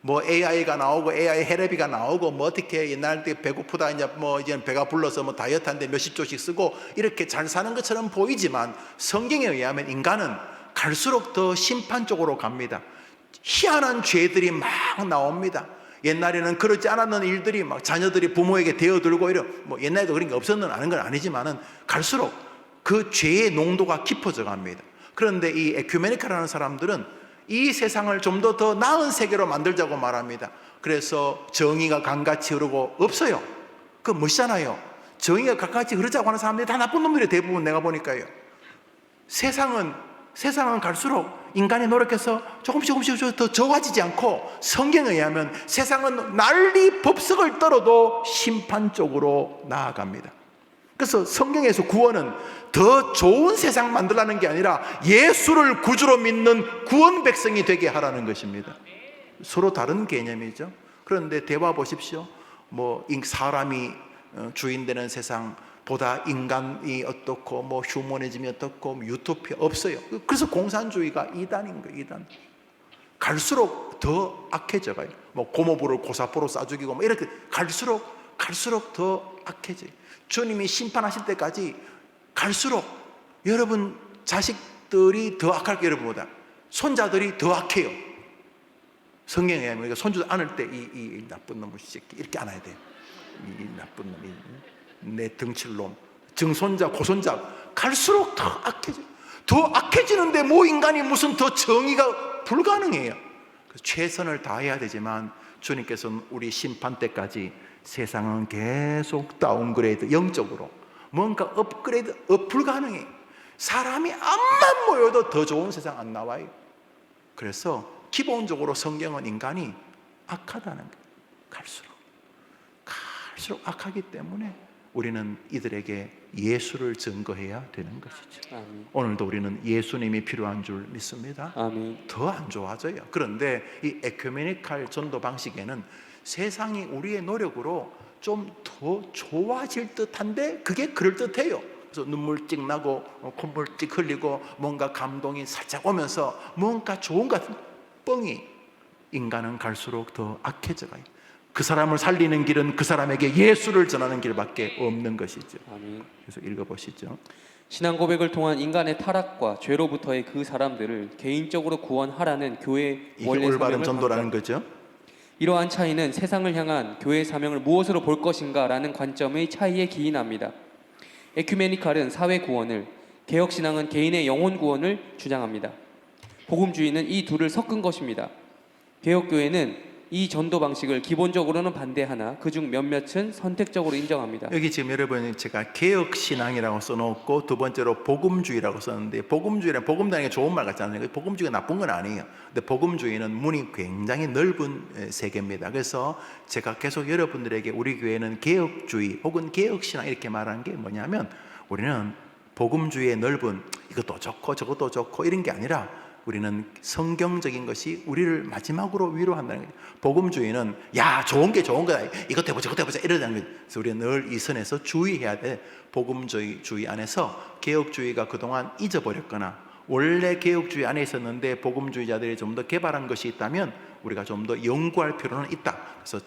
뭐 AI가 나오고 AI 헬레비가 나오고 뭐 어떻게 옛날 때 배고프다 이제 배가 불러서 뭐 다이어트하는데 몇십 조씩 쓰고 이렇게 잘 사는 것처럼 보이지만 성경에 의하면 인간은 갈수록 더 심판 쪽으로 갑니다. 희한한 죄들이 막 나옵니다. 옛날에는 그렇지 않았는 일들이 막 자녀들이 부모에게 대어들고 뭐 옛날에도 그런 게 없었는 아는 건 아니지만은 갈수록 그 죄의 농도가 깊어져 갑니다. 그런데 이 에큐메니카라는 사람들은 이 세상을 좀 더 나은 세계로 만들자고 말합니다. 그래서 정의가 강같이 흐르고 없어요. 그거 멋있잖아요. 정의가 강같이 흐르자고 하는 사람들이 다 나쁜 놈들이 대부분 내가 보니까요. 세상은 갈수록 인간이 노력해서 조금씩 더 좋아지지 않고 성경에 의하면 세상은 난리 법석을 떨어도 심판 쪽으로 나아갑니다. 그래서 성경에서 구원은 더 좋은 세상 만들라는 게 아니라 예수를 구주로 믿는 구원 백성이 되게 하라는 것입니다. 서로 다른 개념이죠. 그런데 대화 보십시오. 뭐 사람이 주인 되는 세상보다 인간이 어떻고 뭐 휴머니즘이 어떻고 뭐 유토피아 없어요. 그래서 공산주의가 이단인 거예요. 이단. 갈수록 더 악해져 가요. 뭐 고모부를 고사포로 쏴죽이고 뭐 이렇게 갈수록 더 악해져요. 주님이 심판하실 때까지 갈수록 여러분 자식들이 더 악할 거예요. 여러분보다 손자들이 더 악해요. 성경에 의하면 손주 안을 때 이 나쁜 놈의 새끼 이렇게 안아야 돼요. 이 나쁜 놈이 내 덩칠놈 증손자 고손자 갈수록 더 악해져요. 더 악해지는데 뭐 인간이 무슨 더 정의가 불가능해요. 그래서 최선을 다해야 되지만 주님께서는 우리 심판 때까지 세상은 계속 다운그레이드 영적으로 뭔가 업그레이드 불가능해. 사람이 암만 모여도 더 좋은 세상 안 나와요. 그래서 기본적으로 성경은 인간이 악하다는 거예요. 갈수록 악하기 때문에 우리는 이들에게 예수를 증거해야 되는 것이죠. 아멘. 오늘도 우리는 예수님이 필요한 줄 믿습니다. 아멘. 더 안 좋아져요. 그런데 이 에큐메니칼 전도 방식에는 세상이 우리의 노력으로 좀 더 좋아질 듯한데 그게 그럴듯해요. 그래서 눈물 찍 나고 콧물 찍 흘리고 뭔가 감동이 살짝 오면서 뭔가 좋은 것 같은 뻥이 인간은 갈수록 더 악해져 가요. 그 사람을 살리는 길은 그 사람에게 예수를 전하는 길밖에 없는 것이죠. 아멘. 그래서 읽어보시죠. 신앙 고백을 통한 인간의 타락과 죄로부터의 그 사람들을 개인적으로 구원하라는 교회의 이게 원래 올바른 사명을 전도라는 거죠. 이러한 차이는 세상을 향한 교회의 사명을 무엇으로 볼 것인가라는 관점의 차이에 기인합니다. 에큐메니칼은 사회 구원을, 개혁신앙은 개인의 영혼 구원을 주장합니다. 복음주의는 이 둘을 섞은 것입니다. 개혁교회는 이 전도 방식을 기본적으로는 반대하나 그중 몇몇은 선택적으로 인정합니다. 여기 지금 여러분 제가 개혁신앙이라고 써놓고 두 번째로 복음주의라고 썼는데 복음주의는 복음단에게 좋은 말 같지 않아요? 복음주의가 나쁜 건 아니에요. 근데 복음주의는 문이 굉장히 넓은 세계입니다. 그래서 제가 계속 여러분들에게 우리 교회는 개혁주의 혹은 개혁신앙 이렇게 말하는 게 뭐냐면 우리는 복음주의의 넓은 이것도 좋고 저것도 좋고 이런 게 아니라 우리는 성경적인 것이 우리를 마지막으로 위로한다는 거예요. 복음주의는 야 좋은 게 좋은 거다 이것도 해보자 저것도 해보자 이러다는 거예요. 그래서 우리는 늘 이 선에서 주의해야 돼. 복음주의 안에서 개혁주의가 그동안 잊어버렸거나 원래 개혁주의 안에 있었는데 복음주의자들이 좀 더 개발한 것이 있다면 우리가 좀 더 연구할 필요는 있다. 그래서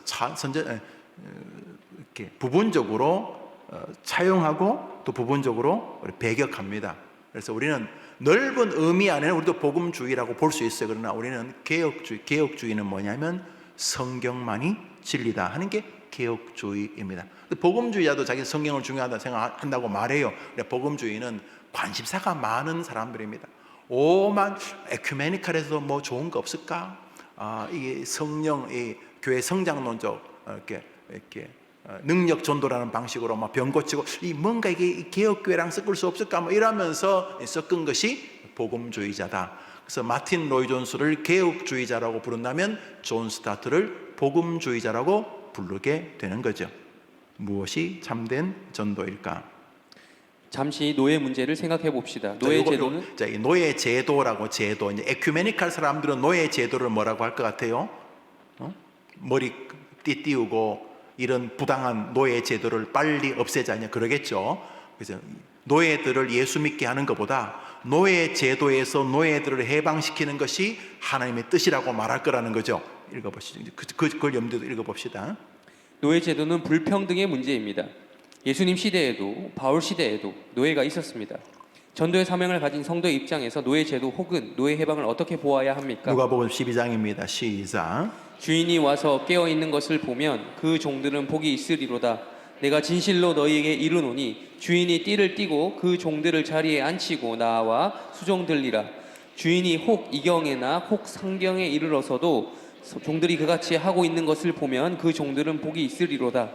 이렇게 부분적으로 차용하고 또 부분적으로 배격합니다. 그래서 우리는 넓은 의미 안에는 우리도 복음주의라고 볼 수 있어요. 그러나 우리는 개혁주의는 뭐냐면 성경만이 진리다 하는 게 개혁주의입니다. 복음주의자도 자기 성경을 중요하다 생각한다고 말해요. 복음주의는 관심사가 많은 사람들입니다. 오만 에큐메니칼에서 뭐 좋은 거 없을까? 이게 성령, 이 교회 성장론적 이렇게 능력 전도라는 방식으로 막 병 고치고 뭔가 이게 개혁교회랑 섞을 수 없을까? 뭐 이러면서 섞은 것이 복음주의자다. 그래서 마틴 로이 존스를 개혁주의자라고 부른다면 존 스타트를 복음주의자라고 부르게 되는 거죠. 무엇이 참된 전도일까? 잠시 노예 문제를 생각해 봅시다. 노예 제도는 이 노예 제도라고 제도 이제 에큐메니칼 사람들은 노예 제도를 뭐라고 할 것 같아요? 머리 띠우고 이런 부당한 노예 제도를 빨리 없애자냐 그러겠죠. 그래서 노예들을 예수 믿게 하는 것보다 노예 제도에서 노예들을 해방시키는 것이 하나님의 뜻이라고 말할 거라는 거죠. 읽어보시죠. 그걸 염두에 읽어봅시다. 노예 제도는 불평등의 문제입니다. 예수님 시대에도 바울 시대에도 노예가 있었습니다. 전도의 사명을 가진 성도의 입장에서 노예 제도 혹은 노예 해방을 어떻게 보아야 합니까? 누가복음 12장입니다. 시작. 주인이 와서 깨어 있는 것을 보면 그 종들은 복이 있으리로다. 내가 진실로 너희에게 이르노니 주인이 띠를 띠고 그 종들을 자리에 앉히고 나와 수종들리라. 주인이 혹 이경에나 혹 상경에 이르러서도 종들이 그같이 하고 있는 것을 보면 그 종들은 복이 있으리로다.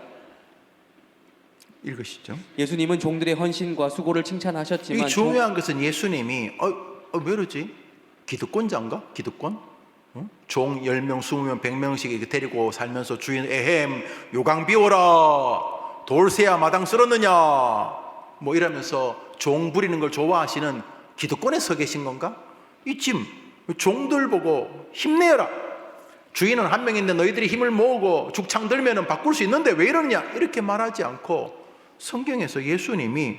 읽으시죠. 예수님은 종들의 헌신과 수고를 칭찬하셨지만 이 중요한 것은 예수님이 왜 그러지? 기득권자인가? 기득권? 종 10명, 20명, 100명씩 이렇게 데리고 살면서 주인 에헴 요강 비워라 돌새야 마당 쓸었느냐 뭐 이러면서 종 부리는 걸 좋아하시는 기득권에 서 계신 건가? 이쯤 종들 보고 힘내어라. 주인은 한 명인데 너희들이 힘을 모으고 죽창 들면은 바꿀 수 있는데 왜 이러느냐 이렇게 말하지 않고 성경에서 예수님이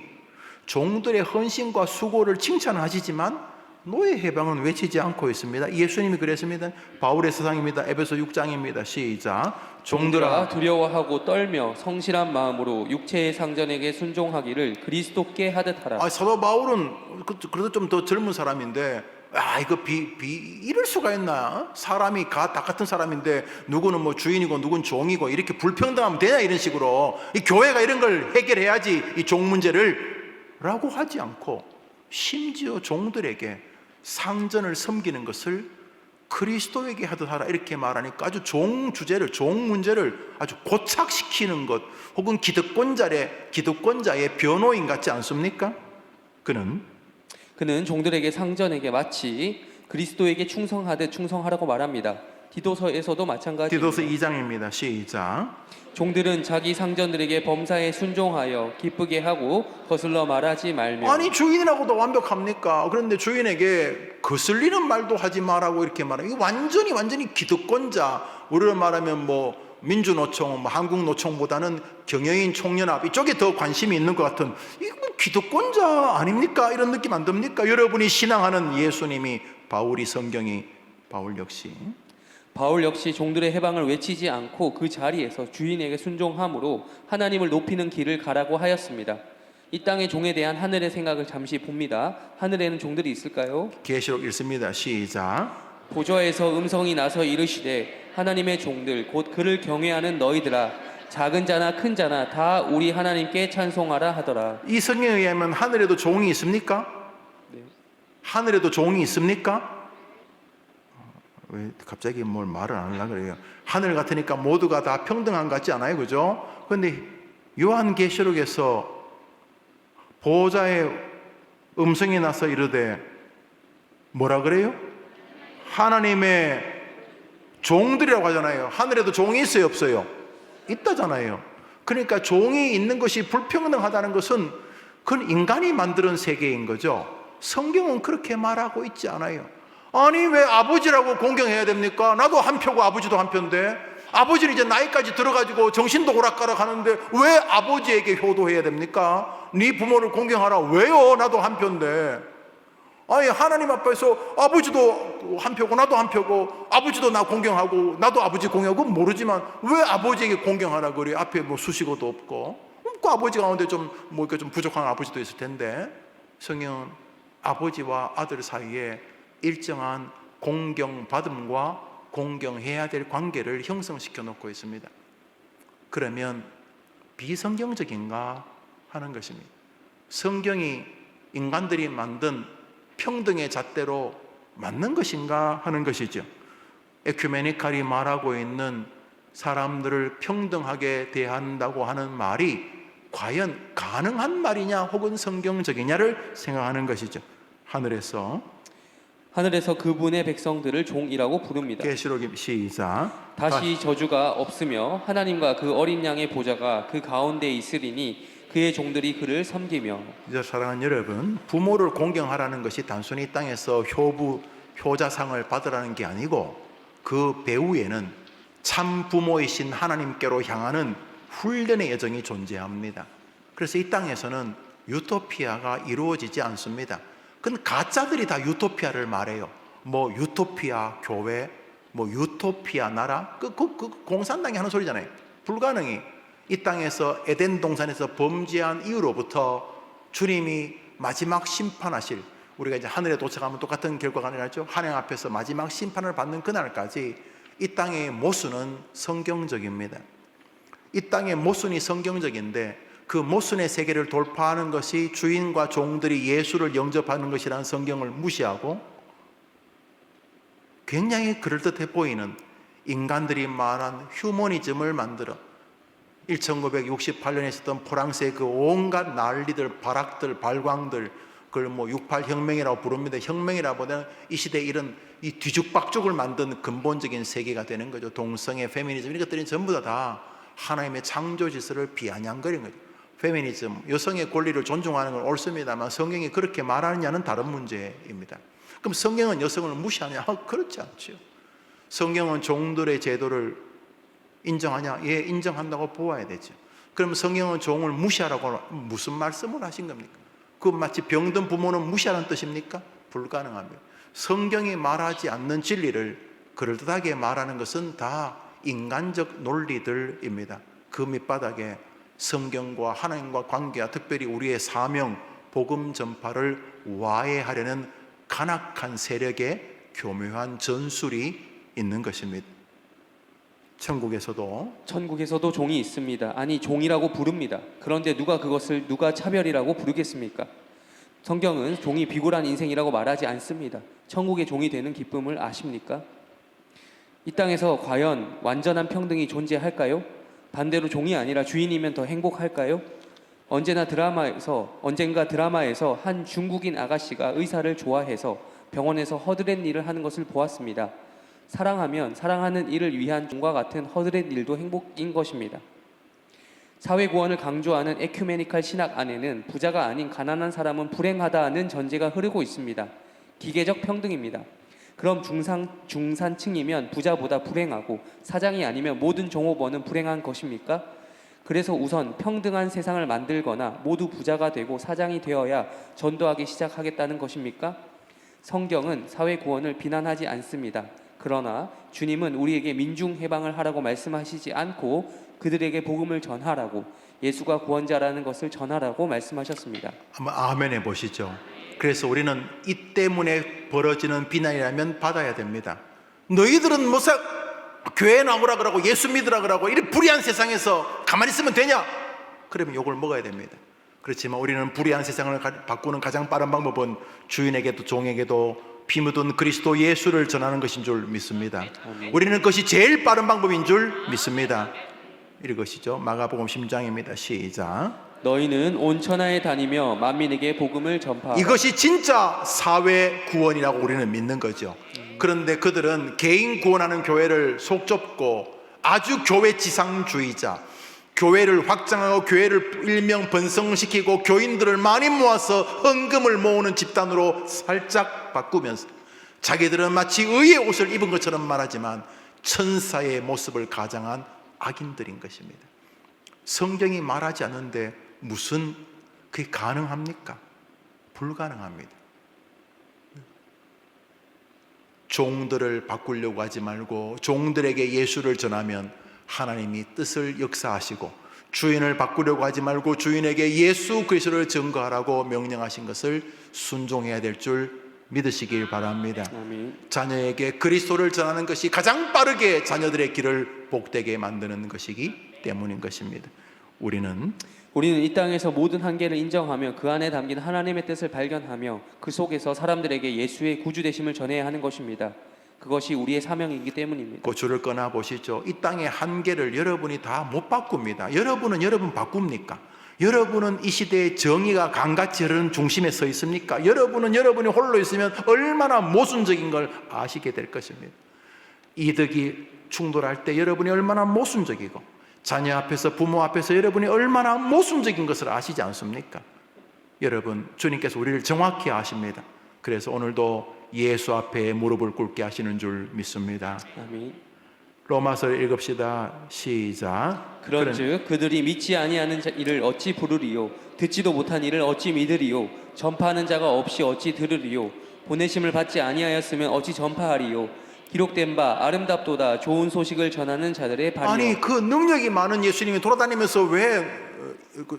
종들의 헌신과 수고를 칭찬하시지만 노예 해방은 외치지 않고 있습니다. 예수님이 그랬습니다. 바울의 서상입니다. 에베소 6장입니다. 시작. 종들아 두려워하고 떨며 성실한 마음으로 육체의 상전에게 순종하기를 그리스도께 하듯 하라. 사도 바울은 그래도 좀 더 젊은 사람인데 이거 이럴 수가 있나? 사람이 다 같은 사람인데 누구는 뭐 주인이고 누구는 종이고 이렇게 불평등하면 되냐 이런 식으로 이 교회가 이런 걸 해결해야지 이 종 문제를 라고 하지 않고 심지어 종들에게 상전을 섬기는 것을 그리스도에게 하듯 하라 이렇게 말하니까 아주 종 주제를 종 문제를 아주 고착시키는 것 혹은 기득권자의 변호인 같지 않습니까? 그는 종들에게 상전에게 마치 그리스도에게 충성하듯 충성하라고 말합니다. 디도서에서도 마찬가지입니다. 디도서 2장입니다. 시작. 종들은 자기 상전들에게 범사에 순종하여 기쁘게 하고 거슬러 말하지 말며. 아니 주인이라고도 완벽합니까? 그런데 주인에게 거슬리는 말도 하지 말라고 이렇게 말해요. 이거 완전히 기득권자. 우리로 말하면 뭐 민주노총, 한국노총보다는 경영인 총연합 이쪽에 더 관심이 있는 것 같은 이거 기득권자 아닙니까? 이런 느낌 안 듭니까? 여러분이 신앙하는 예수님이 바울 역시 종들의 해방을 외치지 않고 그 자리에서 주인에게 순종함으로 하나님을 높이는 길을 가라고 하였습니다. 이 땅의 종에 대한 하늘의 생각을 잠시 봅니다. 하늘에는 종들이 있을까요? 계시록 읽습니다. 시작. 보좌에서 음성이 나서 이르시되 하나님의 종들 곧 그를 경외하는 너희들아 작은 자나 큰 자나 다 우리 하나님께 찬송하라 하더라. 이 성경에 의하면 하늘에도 종이 있습니까? 네. 하늘에도 종이 있습니까? 왜 갑자기 뭘 말을 안 하려고 그래요? 하늘 같으니까 모두가 다 평등한 것 같지 않아요? 그죠? 그런데 요한계시록에서 보호자의 음성이 나서 이르되 뭐라 그래요? 하나님의 종들이라고 하잖아요. 하늘에도 종이 있어요? 없어요? 있다잖아요. 그러니까 종이 있는 것이 불평등하다는 것은 그건 인간이 만드는 세계인 거죠. 성경은 그렇게 말하고 있지 않아요. 아니 왜 아버지라고 공경해야 됩니까? 나도 한 표고 아버지도 한 표인데 아버지는 이제 나이까지 들어가지고 정신도 오락가락 하는데 왜 아버지에게 효도해야 됩니까? 네 부모를 공경하라. 왜요? 나도 한 표인데. 아니 하나님 앞에서 아버지도 한 표고 나도 한 표고 아버지도 나 공경하고 나도 아버지 공경하고 모르지만 왜 아버지에게 공경하라 그래? 앞에 뭐 수식어도 없고 그 아버지 가운데 좀 뭐 이렇게 좀 부족한 아버지도 있을 텐데 성경은 아버지와 아들 사이에 일정한 공경받음과 공경해야 될 관계를 형성시켜 놓고 있습니다. 그러면 비성경적인가 하는 것입니다. 성경이 인간들이 만든 평등의 잣대로 맞는 것인가 하는 것이죠. 에큐메니칼이 말하고 있는 사람들을 평등하게 대한다고 하는 말이 과연 가능한 말이냐 혹은 성경적이냐를 생각하는 것이죠. 하늘에서 그분의 백성들을 종이라고 부릅니다. 계시록 시작. 다시 저주가 없으며 하나님과 그 어린 양의 보좌가 그 가운데 있으리니 그의 종들이 그를 섬기며. 이제 사랑하는 여러분, 부모를 공경하라는 것이 단순히 이 땅에서 효자상을 받으라는 게 아니고 그 배후에는 참 부모이신 하나님께로 향하는 훈련의 여정이 존재합니다. 그래서 이 땅에서는 유토피아가 이루어지지 않습니다. 그건 가짜들이 다 유토피아를 말해요. 뭐 유토피아 교회, 뭐 유토피아 나라, 그 공산당이 하는 소리잖아요. 불가능해. 이 땅에서 에덴 동산에서 범죄한 이후로부터 주님이 마지막 심판하실, 우리가 이제 하늘에 도착하면 똑같은 결과가 나죠. 하나님 앞에서 마지막 심판을 받는 그날까지 이 땅의 모순은 성경적입니다. 이 땅의 모순이 성경적인데 그 모순의 세계를 돌파하는 것이 주인과 종들이 예수를 영접하는 것이라는 성경을 무시하고 굉장히 그럴듯해 보이는 인간들이 말한 휴머니즘을 만들어 1968년에 있었던 프랑스의 그 온갖 난리들, 발악들, 발광들, 그걸 뭐 68 혁명이라고 부릅니다. 혁명이라보다는 이 시대에 이런 이 뒤죽박죽을 만든 근본적인 세계가 되는 거죠. 동성애, 페미니즘, 이것들이 전부 다 하나님의 창조 질서를 비아냥거리는 거죠. 페미니즘, 여성의 권리를 존중하는 건 옳습니다만 성경이 그렇게 말하느냐는 다른 문제입니다. 그럼 성경은 여성을 무시하냐? 그렇지 않죠. 성경은 종들의 제도를 인정하냐? 예, 인정한다고 보아야 되죠. 그럼 성경은 종을 무시하라고 무슨 말씀을 하신 겁니까? 그 마치 병든 부모는 무시하는 뜻입니까? 불가능합니다. 성경이 말하지 않는 진리를 그럴듯하게 말하는 것은 다 인간적 논리들입니다. 그 밑바닥에 성경과 하나님과 관계와 특별히 우리의 사명, 복음 전파를 와해하려는 간악한 세력의 교묘한 전술이 있는 것입니다. 천국에서도 종이 있습니다. 아니 종이라고 부릅니다. 그런데 누가 차별이라고 부르겠습니까? 성경은 종이 비굴한 인생이라고 말하지 않습니다. 천국의 종이 되는 기쁨을 아십니까? 이 땅에서 과연 완전한 평등이 존재할까요? 반대로 종이 아니라 주인이면 더 행복할까요? 언젠가 드라마에서 한 중국인 아가씨가 의사를 좋아해서 병원에서 허드렛 일을 하는 것을 보았습니다. 사랑하면 사랑하는 일을 위한 종과 같은 허드렛 일도 행복인 것입니다. 사회 구원을 강조하는 에큐메니칼 신학 안에는 부자가 아닌 가난한 사람은 불행하다는 전제가 흐르고 있습니다. 기계적 평등입니다. 그럼 중산층이면 부자보다 불행하고 사장이 아니면 모든 종업원은 불행한 것입니까? 그래서 우선 평등한 세상을 만들거나 모두 부자가 되고 사장이 되어야 전도하기 시작하겠다는 것입니까? 성경은 사회 구원을 비난하지 않습니다. 그러나 주님은 우리에게 민중 해방을 하라고 말씀하시지 않고 그들에게 복음을 전하라고, 예수가 구원자라는 것을 전하라고 말씀하셨습니다. 한번 아멘 해보시죠. 그래서 우리는 이 때문에 벌어지는 비난이라면 받아야 됩니다. 너희들은 무슨 교회 나오라 그러고 예수 믿으라 그러고 이런 불의한 세상에서 가만히 있으면 되냐? 그러면 욕을 먹어야 됩니다. 그렇지만 우리는 불의한 세상을 바꾸는 가장 빠른 방법은 주인에게도 종에게도 피 묻은 그리스도 예수를 전하는 것인 줄 믿습니다. 우리는 그것이 제일 빠른 방법인 줄 믿습니다. 읽으시죠. 마가복음 10장입니다. 시작. 너희는 온 천하에 다니며 만민에게 복음을 전파하라. 이것이 진짜 사회 구원이라고 우리는 믿는 거죠. 그런데 그들은 개인 구원하는 교회를 속 좁고 아주 교회 지상주의자, 교회를 확장하고 교회를 일명 번성시키고 교인들을 많이 모아서 헌금을 모으는 집단으로 살짝 바꾸면서 자기들은 마치 의의 옷을 입은 것처럼 말하지만 천사의 모습을 가장한 악인들인 것입니다. 성경이 말하지 않는데 무슨 그게 가능합니까? 불가능합니다. 종들을 바꾸려고 하지 말고 종들에게 예수를 전하면 하나님이 뜻을 역사하시고, 주인을 바꾸려고 하지 말고 주인에게 예수 그리스도를 증거하라고 명령하신 것을 순종해야 될 줄 믿으시길 바랍니다. 아멘. 자녀에게 그리스도를 전하는 것이 가장 빠르게 자녀들의 길을 복되게 만드는 것이기 때문인 것입니다. 우리는 이 땅에서 모든 한계를 인정하며 그 안에 담긴 하나님의 뜻을 발견하며 그 속에서 사람들에게 예수의 구주 되심을 전해야 하는 것입니다. 그것이 우리의 사명이기 때문입니다. 고추를 꺼내 보시죠. 이 땅의 한계를 여러분이 다 못 바꿉니다. 여러분은 여러분 바꿉니까? 여러분은 이 시대의 정의가 강같이 흐르는 중심에 서 있습니까? 여러분은 여러분이 홀로 있으면 얼마나 모순적인 걸 아시게 될 것입니다. 이득이 충돌할 때 여러분이 얼마나 모순적이고, 자녀 앞에서 부모 앞에서 여러분이 얼마나 모순적인 것을 아시지 않습니까? 여러분, 주님께서 우리를 정확히 아십니다. 그래서 오늘도 예수 앞에 무릎을 꿇게 하시는 줄 믿습니다. 아멘. 로마서를 읽읍시다. 시작. 그런즉 그들이 믿지 아니하는 이를 어찌 부르리요? 듣지도 못한 이를 어찌 믿으리요? 전파하는 자가 없이 어찌 들으리요? 보내심을 받지 아니하였으면 어찌 전파하리요? 기록된 바 아름답도다 좋은 소식을 전하는 자들의 발이요. 아니, 그 능력이 많은 예수님이 돌아다니면서 왜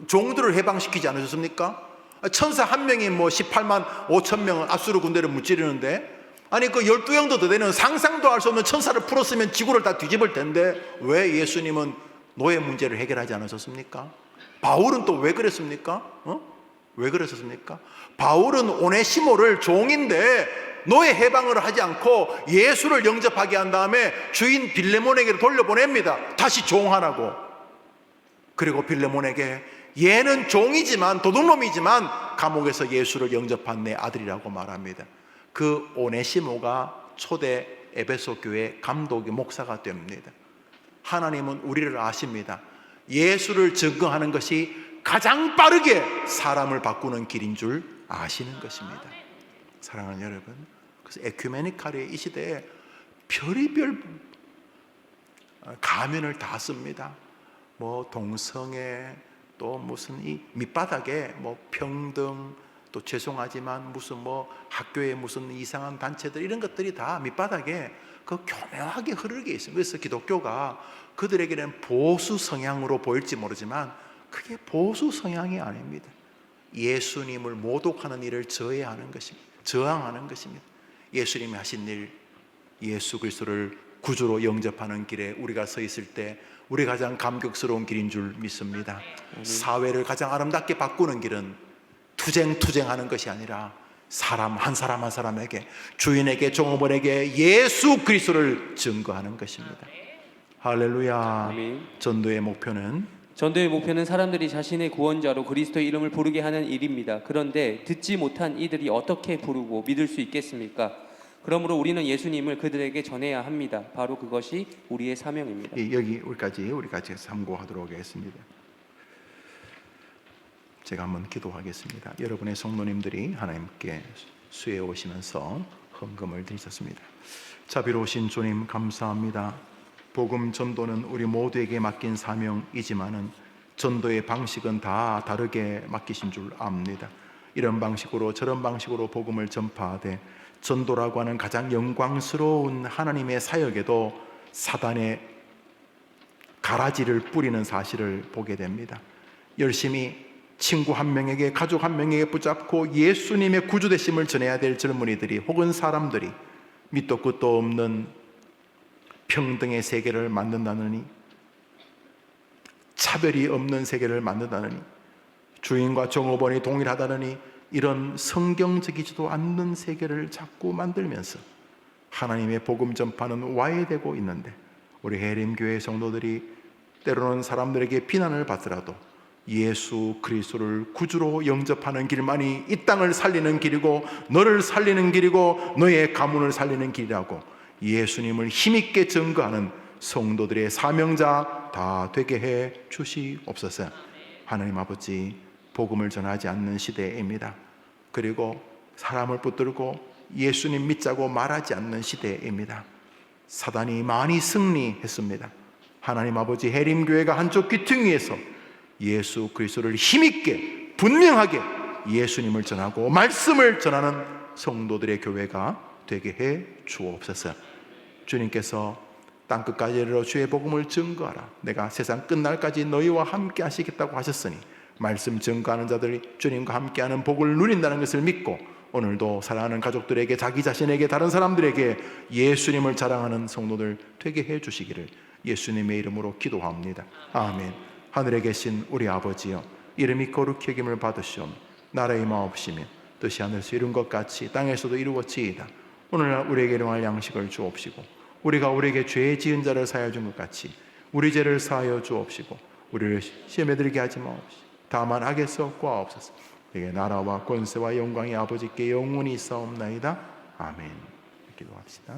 종들을 해방시키지 않으셨습니까? 천사 한 명이 뭐 18만 5천 명을 압수르 군대를 무찌르는데, 아니 그 12형도 더 되는 상상도 할 수 없는 천사를 풀었으면 지구를 다 뒤집을 텐데 왜 예수님은 노예 문제를 해결하지 않으셨습니까? 바울은 또 왜 그랬습니까? 왜 그러셨습니까? 바울은 오네시모를 종인데 노예 해방을 하지 않고 예수를 영접하게 한 다음에 주인 빌레몬에게 돌려보냅니다. 다시 종하라고. 그리고 빌레몬에게 얘는 종이지만, 도둑놈이지만 감옥에서 예수를 영접한 내 아들이라고 말합니다. 그 오네시모가 초대 에베소 교회 감독의 목사가 됩니다. 하나님은 우리를 아십니다. 예수를 증거하는 것이 가장 빠르게 사람을 바꾸는 길인 줄 아시는 것입니다. 사랑하는 여러분, 그래서 에큐메니칼의 이 시대에 별의별 가면을 다 씁니다. 뭐 동성애, 또 무슨 이 밑바닥에 뭐 평등, 또 죄송하지만 무슨 뭐 학교에 무슨 이상한 단체들, 이런 것들이 다 밑바닥에 그 교묘하게 흐르게 있습니다. 그래서 기독교가 그들에게는 보수 성향으로 보일지 모르지만 그게 보수 성향이 아닙니다. 예수님을 모독하는 일을 저해하는 것입니다. 저항하는 것입니다. 예수님이 하신 일, 예수 그리스도를 구주로 영접하는 길에 우리가 서 있을 때 우리 가장 감격스러운 길인 줄 믿습니다. 사회를 가장 아름답게 바꾸는 길은 투쟁하는 것이 아니라 사람 한 사람에게, 주인에게, 종업원에게 예수 그리스도를 증거하는 것입니다. 할렐루야. 아멘. 전도의 목표는 사람들이 자신의 구원자로 그리스도의 이름을 부르게 하는 일입니다. 그런데 듣지 못한 이들이 어떻게 부르고 믿을 수 있겠습니까? 그러므로 우리는 예수님을 그들에게 전해야 합니다. 바로 그것이 우리의 사명입니다. 여기 우리 같이 참고하도록 하겠습니다. 제가 한번 기도하겠습니다. 여러분의 성도님들이 하나님께 수혜해 오시면서 헌금을 드리셨습니다. 자비로우신 주님, 감사합니다. 복음 전도는 우리 모두에게 맡긴 사명이지만은 전도의 방식은 다 다르게 맡기신 줄 압니다. 이런 방식으로 저런 방식으로 복음을 전파하되 전도라고 하는 가장 영광스러운 하나님의 사역에도 사단의 가라지를 뿌리는 사실을 보게 됩니다. 열심히 친구 한 명에게, 가족 한 명에게 붙잡고 예수님의 구주되심을 전해야 될 젊은이들이 혹은 사람들이 밑도 끝도 없는 평등의 세계를 만든다느니, 차별이 없는 세계를 만든다느니, 주인과 종업원이 동일하다느니, 이런 성경적이지도 않는 세계를 자꾸 만들면서 하나님의 복음 전파는 와해되고 있는데, 우리 해림교회 성도들이 때로는 사람들에게 비난을 받더라도 예수 그리스도를 구주로 영접하는 길만이 이 땅을 살리는 길이고 너를 살리는 길이고 너의 가문을 살리는 길이라고 예수님을 힘있게 증거하는 성도들의 사명자 다 되게 해 주시옵소서. 하나님 아버지, 복음을 전하지 않는 시대입니다. 그리고 사람을 붙들고 예수님 믿자고 말하지 않는 시대입니다. 사단이 많이 승리했습니다. 하나님 아버지, 해림교회가 한쪽 귀퉁이에서 예수 그리스도를 힘있게 분명하게 예수님을 전하고 말씀을 전하는 성도들의 교회가 되게 해 주옵소서. 주님께서 땅끝까지 이르러 주의 복음을 증거하라. 내가 세상 끝날까지 너희와 함께 하시겠다고 하셨으니 말씀 증거하는 자들이 주님과 함께하는 복을 누린다는 것을 믿고 오늘도 사랑하는 가족들에게, 자기 자신에게, 다른 사람들에게 예수님을 자랑하는 성도들 되게 해 주시기를 예수님의 이름으로 기도합니다. 아멘. 하늘에 계신 우리 아버지여, 이름이 거룩히 여김을 받으시오며 나라의 마옵시며 뜻이 하늘에서 이룬 것 같이 땅에서도 이루어지이다. 오늘날 우리에게 일용할 양식을 주옵시고 우리가 우리에게 죄 지은 자를 사하여 준 것 같이 우리 죄를 사하여 주옵시고 우리를 시험에 들게 하지 마옵시고 다만 악에서 구하옵소서. 내게 나라와 권세와 영광이 아버지께 영원히 있사옵나이다. 아멘. 기도합시다.